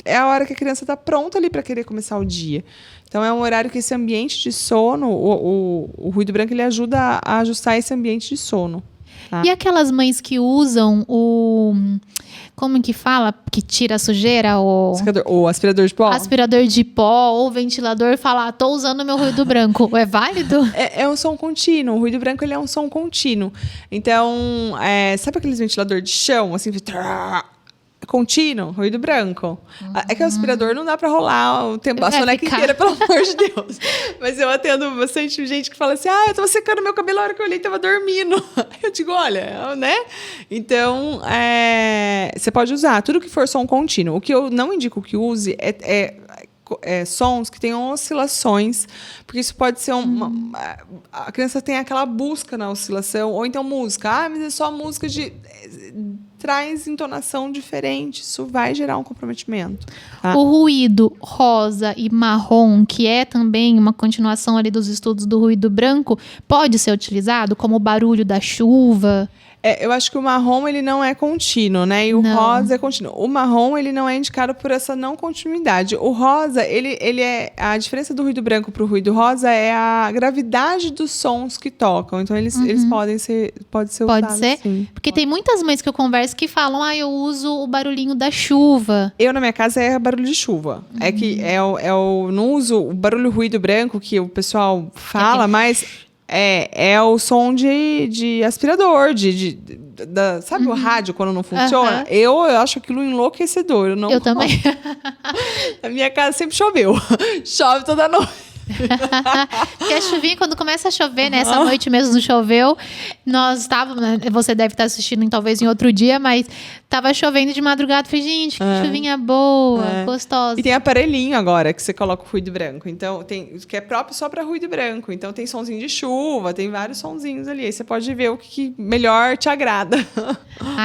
é a hora que a criança está pronta ali para querer começar o dia. Então, é um horário que esse ambiente de sono, o ruído branco, ele ajuda a ajustar esse ambiente de sono. Tá? E aquelas mães que usam como que fala? Que tira a sujeira? O aspirador de pó? Aspirador de pó ou ventilador, fala, tô usando meu ruído branco. É válido? É um som contínuo. O ruído branco, ele é um som contínuo. Então, sabe aqueles ventilador de chão? Assim, contínuo, ruído branco. É que o aspirador não dá pra rolar o tempo, a soneca inteira, pelo amor de Deus. Mas eu atendo bastante gente que fala assim, eu tava secando meu cabelo, a hora que eu olhei, tava dormindo. Eu digo, olha, né? Então, você pode usar tudo que for som contínuo. O que eu não indico que use sons que tenham oscilações, porque isso pode ser a criança tem aquela busca na oscilação, ou então música, mas é só música traz entonação diferente, isso vai gerar um comprometimento. Tá? O ruído rosa e marrom, que é também uma continuação ali dos estudos do ruído branco, pode ser utilizado como o barulho da chuva? Eu acho que o marrom, ele não é contínuo, né? E o rosa é contínuo. O marrom, ele não é indicado por essa não continuidade. O rosa, ele é... A diferença do ruído branco para o ruído rosa é a gravidade dos sons que tocam. Então, eles podem ser usados. Pode ser? Sim. Porque tem muitas mães que eu converso que falam, eu uso o barulhinho da chuva. Eu, na minha casa, é barulho de chuva. É que eu não uso o barulho ruído branco que o pessoal fala, mas... É o som de aspirador, sabe o rádio quando não funciona? Eu acho aquilo enlouquecedor. Eu também. Na minha casa sempre choveu. Chove toda noite. Porque a chuvinha, quando começa a chover, né? Essa noite mesmo não choveu. Nós estávamos, você deve estar assistindo talvez em outro dia, mas estava chovendo de madrugada. Falei, gente, que chuvinha boa, gostosa. E tem aparelhinho agora que você coloca o ruído branco. Então, que é próprio só para ruído branco. Então, tem sonzinho de chuva, tem vários sonzinhos ali. Aí você pode ver o que melhor te agrada.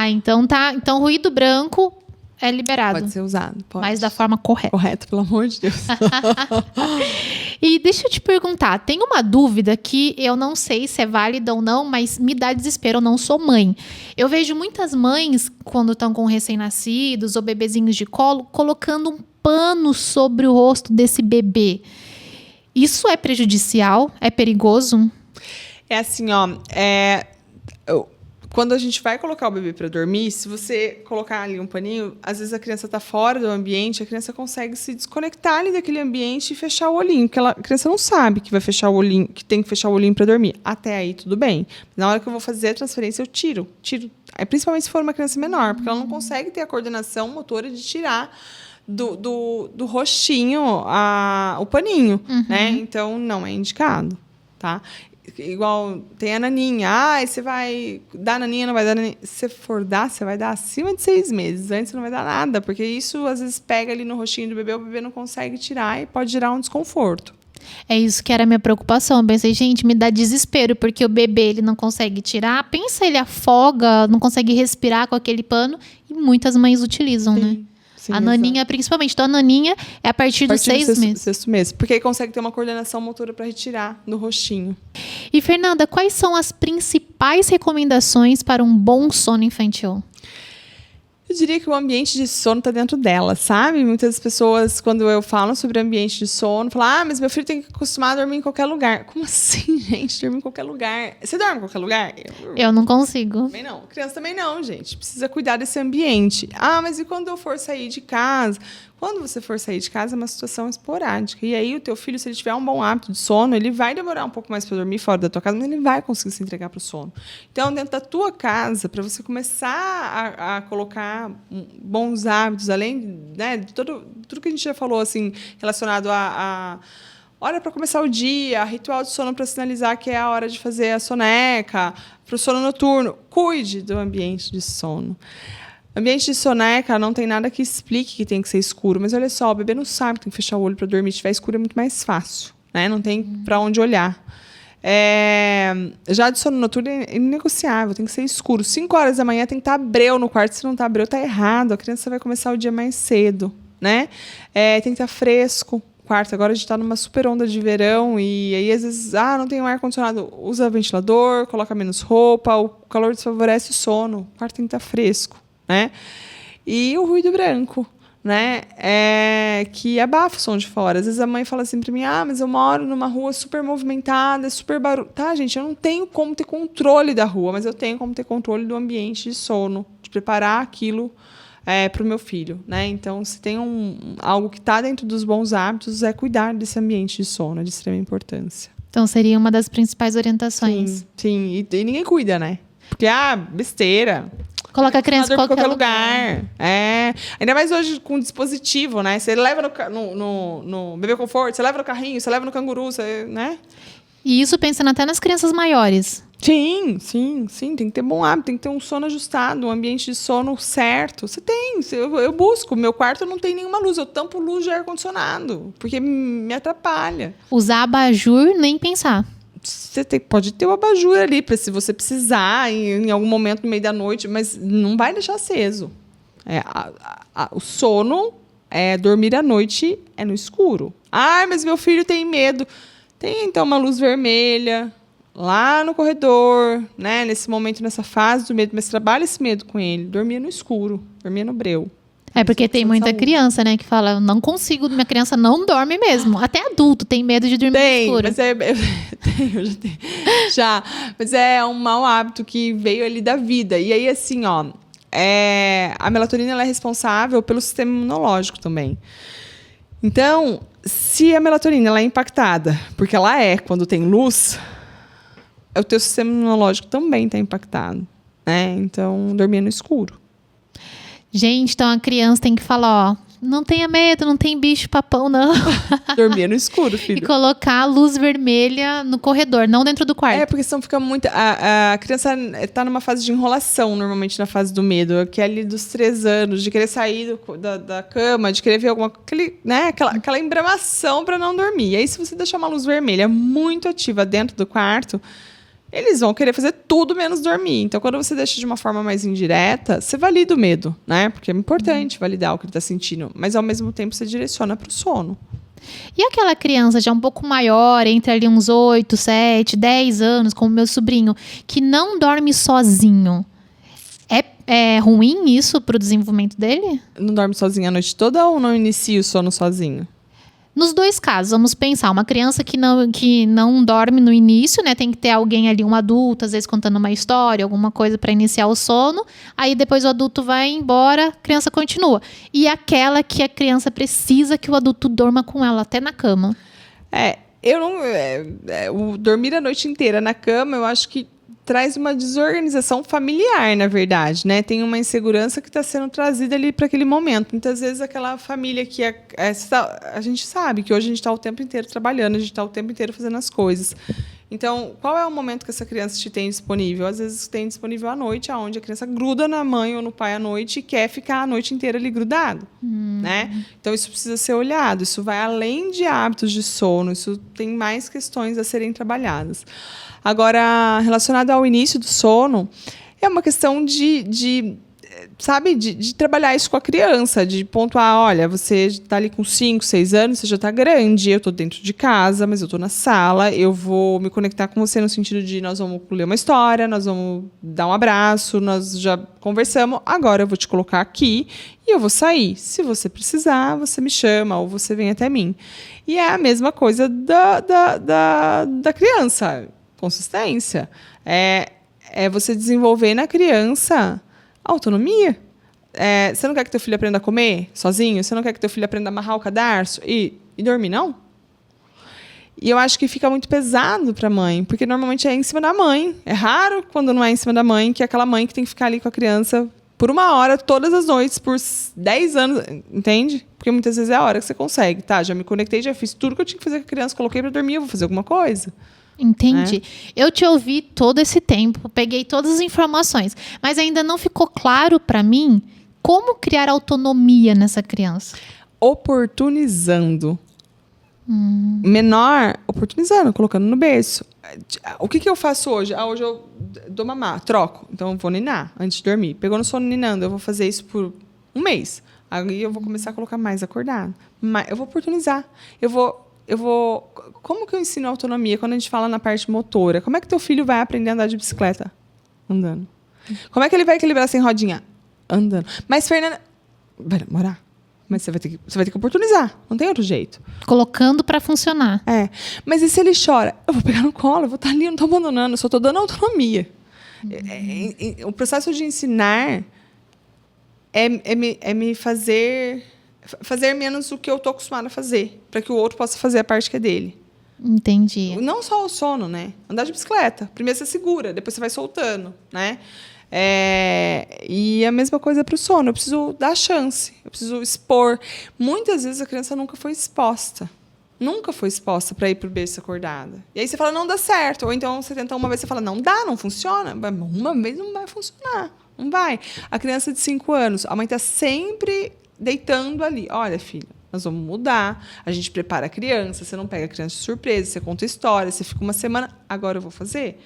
Então tá. Então, ruído branco é liberado. Pode ser usado. Pode. Mas da forma correta. Correto, pelo amor de Deus. E deixa eu te perguntar, tem uma dúvida que eu não sei se é válida ou não, mas me dá desespero, eu não sou mãe. Eu vejo muitas mães, quando estão com recém-nascidos ou bebezinhos de colo, colocando um pano sobre o rosto desse bebê. Isso é prejudicial? É perigoso? É assim, quando a gente vai colocar o bebê para dormir, se você colocar ali um paninho, às vezes a criança está fora do ambiente, a criança consegue se desconectar ali daquele ambiente e fechar o olhinho, porque a criança não sabe que vai fechar o olhinho, que tem que fechar o olhinho para dormir. Até aí tudo bem. Na hora que eu vou fazer a transferência, eu tiro. Principalmente se for uma criança menor, porque ela não consegue ter a coordenação motora de tirar do rostinho o paninho, né? Então não é indicado, tá? Igual tem a naninha. Você vai dar naninha, não vai dar naninha. Se for dar, você vai dar acima de 6 meses. Antes você não vai dar nada, porque isso às vezes pega ali no rostinho do bebê, o bebê não consegue tirar e pode gerar um desconforto. É isso que era a minha preocupação. Eu pensei, gente, me dá desespero, porque o bebê ele não consegue tirar. Pensa, ele afoga, não consegue respirar com aquele pano. E muitas mães utilizam, né? Sim, a naninha, principalmente. Então, a naninha é a partir dos 6 meses. Sexto mês. Porque aí consegue ter uma coordenação motora para retirar do rostinho. E, Fernanda, quais são as principais recomendações para um bom sono infantil? Eu diria que o ambiente de sono está dentro dela, sabe? Muitas pessoas, quando eu falo sobre ambiente de sono, falam, mas meu filho tem que acostumar a dormir em qualquer lugar. Como assim, gente? Dormir em qualquer lugar? Você dorme em qualquer lugar? Eu não consigo. Também não. Criança também não, gente. Precisa cuidar desse ambiente. Mas e quando eu for sair de casa? Quando você for sair de casa, é uma situação esporádica. E aí, o teu filho, se ele tiver um bom hábito de sono, ele vai demorar um pouco mais para dormir fora da tua casa, mas ele vai conseguir se entregar para o sono. Então, dentro da tua casa, para você começar a colocar bons hábitos, além, né, de tudo que a gente já falou, assim, relacionado a hora para começar o dia, ritual de sono para sinalizar que é a hora de fazer a soneca, para o sono noturno. Cuide do ambiente de sono. Ambiente de soneca não tem nada que explique que tem que ser escuro, mas olha só, o bebê não sabe que tem que fechar o olho para dormir. Se estiver escuro é muito mais fácil, né? Não tem para onde olhar. Já de sono noturno é inegociável, tem que ser escuro. 5 horas da manhã tem que estar breu no quarto. Se não está breu, está errado. A criança vai começar o dia mais cedo, né? Tem que estar fresco. Quarto, agora a gente está numa super onda de verão e aí às vezes, não tem um ar-condicionado, usa ventilador, coloca menos roupa, o calor desfavorece o sono. O quarto tem que estar fresco, né? E o ruído branco. né? Que abafa o som de fora. Às vezes a mãe fala assim para mim, mas eu moro numa rua super movimentada, super barulho. Tá, gente, eu não tenho como ter controle da rua, mas eu tenho como ter controle do ambiente de sono, de preparar aquilo para o meu filho, né? Então, se tem algo que está dentro dos bons hábitos, é cuidar desse ambiente de sono, é de extrema importância. Então, seria uma das principais orientações. Sim. E ninguém cuida, né? Porque, besteira. Coloca a criança em qualquer lugar. Ainda mais hoje com dispositivo, né? Você leva no bebê conforto, você leva no carrinho, você leva no canguru, né? E isso pensando até nas crianças maiores. Sim. Tem que ter bom hábito, tem que ter um sono ajustado, um ambiente de sono certo. Você tem. Eu busco. Meu quarto não tem nenhuma luz. Eu tampo luz de ar-condicionado, porque me atrapalha. Usar abajur, nem pensar. Você pode ter o abajur ali, para se você precisar, em algum momento no meio da noite, mas não vai deixar aceso. O sono, dormir à noite, é no escuro. Mas meu filho tem medo. Tem, então, uma luz vermelha lá no corredor, né? Nesse momento, nessa fase do medo, mas trabalha esse medo com ele. Dormia no escuro, dormia no breu. Porque tem muita criança, né, que fala, eu não consigo, minha criança não dorme mesmo. Até adulto tem medo de dormir no escuro. Mas eu já tenho. Mas é um mau hábito que veio ali da vida. E aí, assim, a melatonina ela é responsável pelo sistema imunológico também. Então, se a melatonina ela é impactada, porque ela quando tem luz, o teu sistema imunológico também está impactado, né? Então, dormir no escuro. Gente, então a criança tem que falar, não tenha medo, não tem bicho papão, não. Dormir no escuro, filho. E colocar a luz vermelha no corredor, não dentro do quarto. Porque senão fica muito... A criança está numa fase de enrolação, normalmente, na fase do medo, que é ali dos 3 anos, de querer sair da cama, de querer ver aquela embramação para não dormir. E aí, se você deixar uma luz vermelha muito ativa dentro do quarto, eles vão querer fazer tudo menos dormir. Então, quando você deixa de uma forma mais indireta, você valida o medo, né? Porque é importante validar o que ele está sentindo. Mas, ao mesmo tempo, você direciona para o sono. E aquela criança já um pouco maior, entre ali uns 8, 7, 10 anos, como meu sobrinho, que não dorme sozinho. É ruim isso para o desenvolvimento dele? Não dorme sozinho a noite toda ou não inicia o sono sozinho? Nos 2 casos, vamos pensar, uma criança que não dorme no início, né? Tem que ter alguém ali, um adulto, às vezes contando uma história, alguma coisa para iniciar o sono. Aí depois o adulto vai embora, a criança continua. E aquela que a criança precisa que o adulto dorma com ela, até na cama. O dormir a noite inteira na cama, eu acho que traz uma desorganização familiar, na verdade, né? Tem uma insegurança que está sendo trazida ali para aquele momento. Muitas vezes aquela família que a gente sabe que hoje a gente está o tempo inteiro trabalhando, a gente está o tempo inteiro fazendo as coisas. Então, qual é o momento que essa criança te tem disponível? Às vezes tem disponível à noite, onde a criança gruda na mãe ou no pai à noite e quer ficar a noite inteira ali grudado, né? Então, isso precisa ser olhado. Isso vai além de hábitos de sono. Isso tem mais questões a serem trabalhadas. Agora, relacionado ao início do sono, é uma questão de trabalhar isso com a criança, de pontuar, olha, você está ali com 5, 6 anos, você já está grande, eu estou dentro de casa, mas eu estou na sala, eu vou me conectar com você no sentido de nós vamos ler uma história, nós vamos dar um abraço, nós já conversamos, agora eu vou te colocar aqui e eu vou sair. Se você precisar, você me chama ou você vem até mim. E é a mesma coisa da criança. Consistência. É você desenvolver na criança autonomia. Você não quer que teu filho aprenda a comer sozinho? Você não quer que teu filho aprenda a amarrar o cadarço e dormir, não? E eu acho que fica muito pesado para a mãe, porque normalmente é em cima da mãe. É raro quando não é em cima da mãe, que é aquela mãe que tem que ficar ali com a criança por 1 hora, todas as noites, por 10 anos, entende? Porque muitas vezes é a hora que você consegue. Tá, já me conectei, já fiz tudo que eu tinha que fazer com a criança, coloquei para dormir, eu vou fazer alguma coisa. Entendi. Eu te ouvi todo esse tempo, peguei todas as informações, mas ainda não ficou claro para mim como criar autonomia nessa criança. Oportunizando. Menor, oportunizando, colocando no berço. O que eu faço hoje? Hoje eu dou mamar, troco. Então eu vou ninar antes de dormir. Pegou no sono ninando, eu vou fazer isso por 1 mês. Aí eu vou começar a colocar mais acordado. Mas eu vou oportunizar. Eu vou... Como que eu ensino autonomia quando a gente fala na parte motora? Como é que teu filho vai aprender a andar de bicicleta? Andando. Como é que ele vai equilibrar sem rodinha? Andando. Mas, Fernanda... Vai demorar. Mas você vai ter que oportunizar. Não tem outro jeito. Colocando para funcionar. Mas e se ele chora? Eu vou pegar no colo, eu vou estar ali, eu não estou abandonando, eu só estou dando autonomia. O processo de ensinar é me fazer menos o que eu estou acostumada a fazer, para que o outro possa fazer a parte que é dele. Entendi. Não só o sono, né? Andar de bicicleta. Primeiro você segura, depois você vai soltando, né? E a mesma coisa para o sono. Eu preciso dar chance, eu preciso expor. Muitas vezes a criança nunca foi exposta. Nunca foi exposta para ir para o berço acordada. E aí você fala, não dá certo. Ou então você tenta uma vez, você fala, não dá, não funciona. Uma vez não vai funcionar. Não vai. A criança de 5 anos, a mãe está sempre deitando ali. Olha, filha, nós vamos mudar. A gente prepara a criança, você não pega a criança de surpresa, você conta história, você fica uma semana, agora eu vou fazer.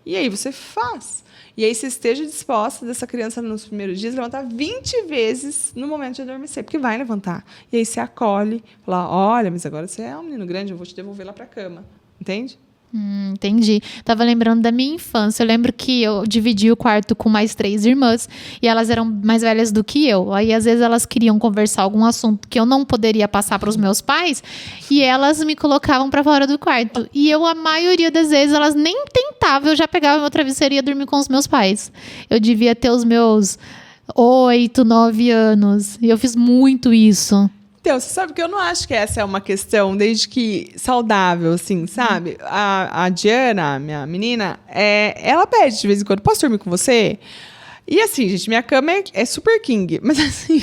E aí você faz. E aí você esteja disposta dessa criança nos primeiros dias levantar 20 vezes no momento de adormecer, porque vai levantar. E aí você acolhe, fala, olha, mas agora você é um menino grande, eu vou te devolver lá para a cama. Entende? Entendi. Tava lembrando da minha infância. Eu lembro que eu dividi o quarto com mais 3 irmãs e elas eram mais velhas do que eu. Aí, às vezes, elas queriam conversar algum assunto que eu não poderia passar para os meus pais e elas me colocavam para fora do quarto. E eu, a maioria das vezes, elas nem tentavam. Eu já pegava meu travesseiro e ia dormir com os meus pais. Eu devia ter os meus 8, 9 anos. E eu fiz muito isso. Então, você sabe que eu não acho que essa é uma questão desde que saudável, assim, sabe? A Diana, minha menina, ela pede de vez em quando, posso dormir com você? E assim, gente, minha cama é super king. Mas assim,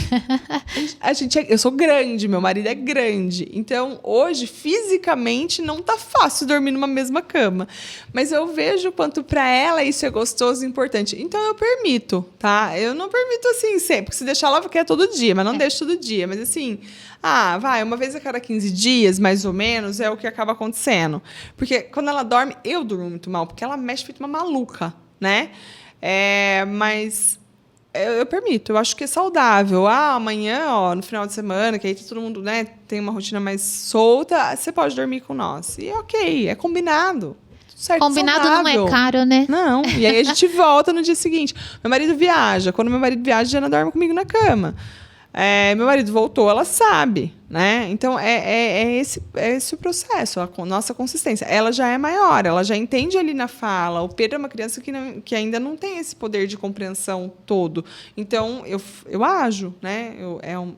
eu sou grande, meu marido é grande. Então, hoje, fisicamente, não tá fácil dormir numa mesma cama. Mas eu vejo o quanto pra ela isso é gostoso e importante. Então, eu permito, tá? Eu não permito assim sempre. Porque se deixar ela quer todo dia, mas não deixo todo dia. Mas assim, uma vez a cada 15 dias, mais ou menos, é o que acaba acontecendo. Porque quando ela dorme, eu durmo muito mal. Porque ela mexe feito uma maluca, né? Mas eu permito, eu acho que é saudável. Amanhã, no final de semana, que aí todo mundo, né, tem uma rotina mais solta, você pode dormir com nós. E ok, é combinado. Tudo certo, combinado saudável. não é caro, né? Não, e aí a gente volta no dia seguinte. Meu marido viaja. Quando meu marido viaja, a Diana dorme comigo na cama. Meu marido voltou, ela sabe, né? Então, esse o processo, a nossa consistência. Ela já é maior, ela já entende ali na fala. O Pedro é uma criança que ainda não tem esse poder de compreensão todo. Então, eu ajo, né?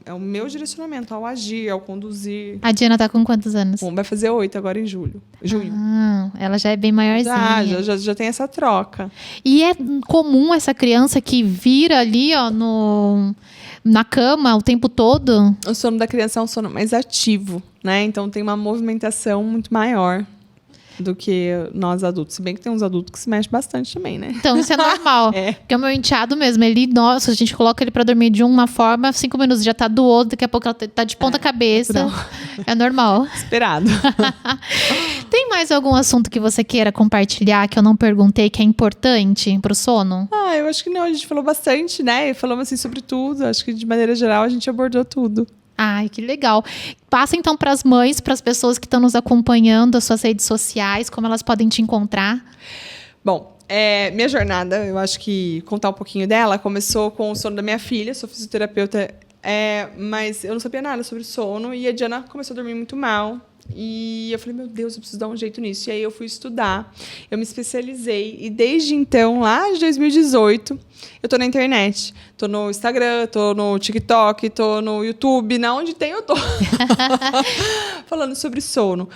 É o meu direcionamento ao agir, ao conduzir. A Diana tá com quantos anos? Vai fazer 8 agora em junho. Ela já é bem maiorzinha. Já tem essa troca. E é comum essa criança que vira ali, na cama o tempo todo? O sono da criança é um sono mais ativo, né? Então tem uma movimentação muito maior do que nós adultos. Se bem que tem uns adultos que se mexem bastante também, né? Então isso é normal. Porque o meu enteado mesmo, a gente coloca ele pra dormir de uma forma, 5 minutos já tá do outro, daqui a pouco ela tá de ponta cabeça. É normal. Esperado. Tem mais algum assunto que você queira compartilhar que eu não perguntei, que é importante pro sono? Eu acho que não, a gente falou bastante, né? Falamos assim sobre tudo. Acho que de maneira geral a gente abordou tudo. Ai, que legal. Passa então para as mães, para as pessoas que estão nos acompanhando, as suas redes sociais, como elas podem te encontrar. Bom, minha jornada, eu acho que contar um pouquinho dela, começou com o sono da minha filha. Sou fisioterapeuta, mas eu não sabia nada sobre sono e a Diana começou a dormir muito mal. E eu falei, meu Deus, eu preciso dar um jeito nisso. E aí eu fui estudar, eu me especializei. E desde então, lá de 2018, eu tô na internet. Tô no Instagram, tô no TikTok, tô no YouTube. Na onde tem, eu tô. Falando sobre sono.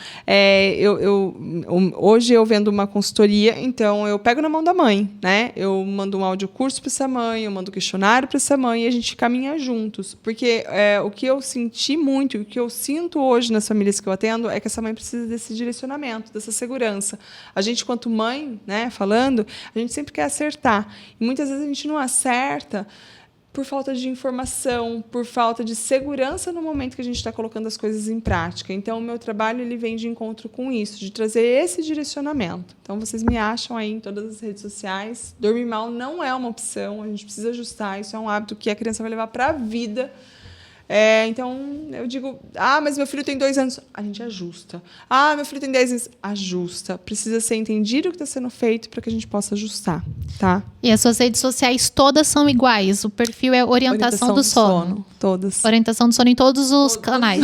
Hoje eu vendo uma consultoria, então eu pego na mão da mãe, né? Eu mando um audiocurso para essa mãe, eu mando um questionário para essa mãe e a gente caminha juntos. Porque o que eu senti muito, o que eu sinto hoje nas famílias que eu atendo, é que essa mãe precisa desse direcionamento, dessa segurança. A gente, quanto mãe, né, falando, a gente sempre quer acertar. E muitas vezes a gente não acerta por falta de informação, por falta de segurança no momento que a gente está colocando as coisas em prática. Então, o meu trabalho ele vem de encontro com isso, de trazer esse direcionamento. Então, vocês me acham aí em todas as redes sociais. Dormir mal não é uma opção, a gente precisa ajustar. Isso é um hábito que a criança vai levar para a vida. Então, eu digo, mas meu filho tem 2 anos. A gente ajusta. Meu filho tem 10 anos. Ajusta. Precisa ser entendido o que está sendo feito para que a gente possa ajustar, tá? E as suas redes sociais todas são iguais. O perfil é Orientação do Sono. Todas. Orientação do Sono em todos os canais.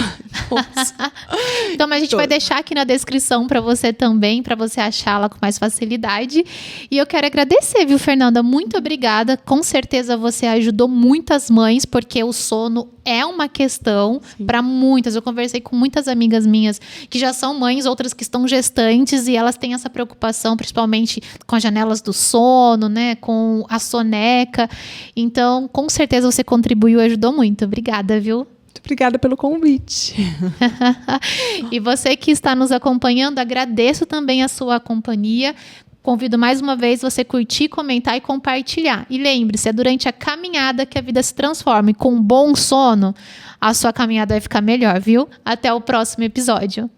Então, mas a gente vai deixar aqui na descrição para você também, para você achá-la com mais facilidade. E eu quero agradecer, viu, Fernanda? Muito obrigada. Com certeza você ajudou muitas mães, porque o sono é uma questão para muitas. Eu conversei com muitas amigas minhas que já são mães, outras que estão gestantes, e elas têm essa preocupação, principalmente com as janelas do sono, né? Com a soneca. Então, com certeza você contribuiu e ajudou muito. Obrigada, viu? Muito obrigada pelo convite. E você que está nos acompanhando, agradeço também a sua companhia. Convido mais uma vez você curtir, comentar e compartilhar. E lembre-se, é durante a caminhada que a vida se transforma. E com um bom sono, a sua caminhada vai ficar melhor, viu? Até o próximo episódio.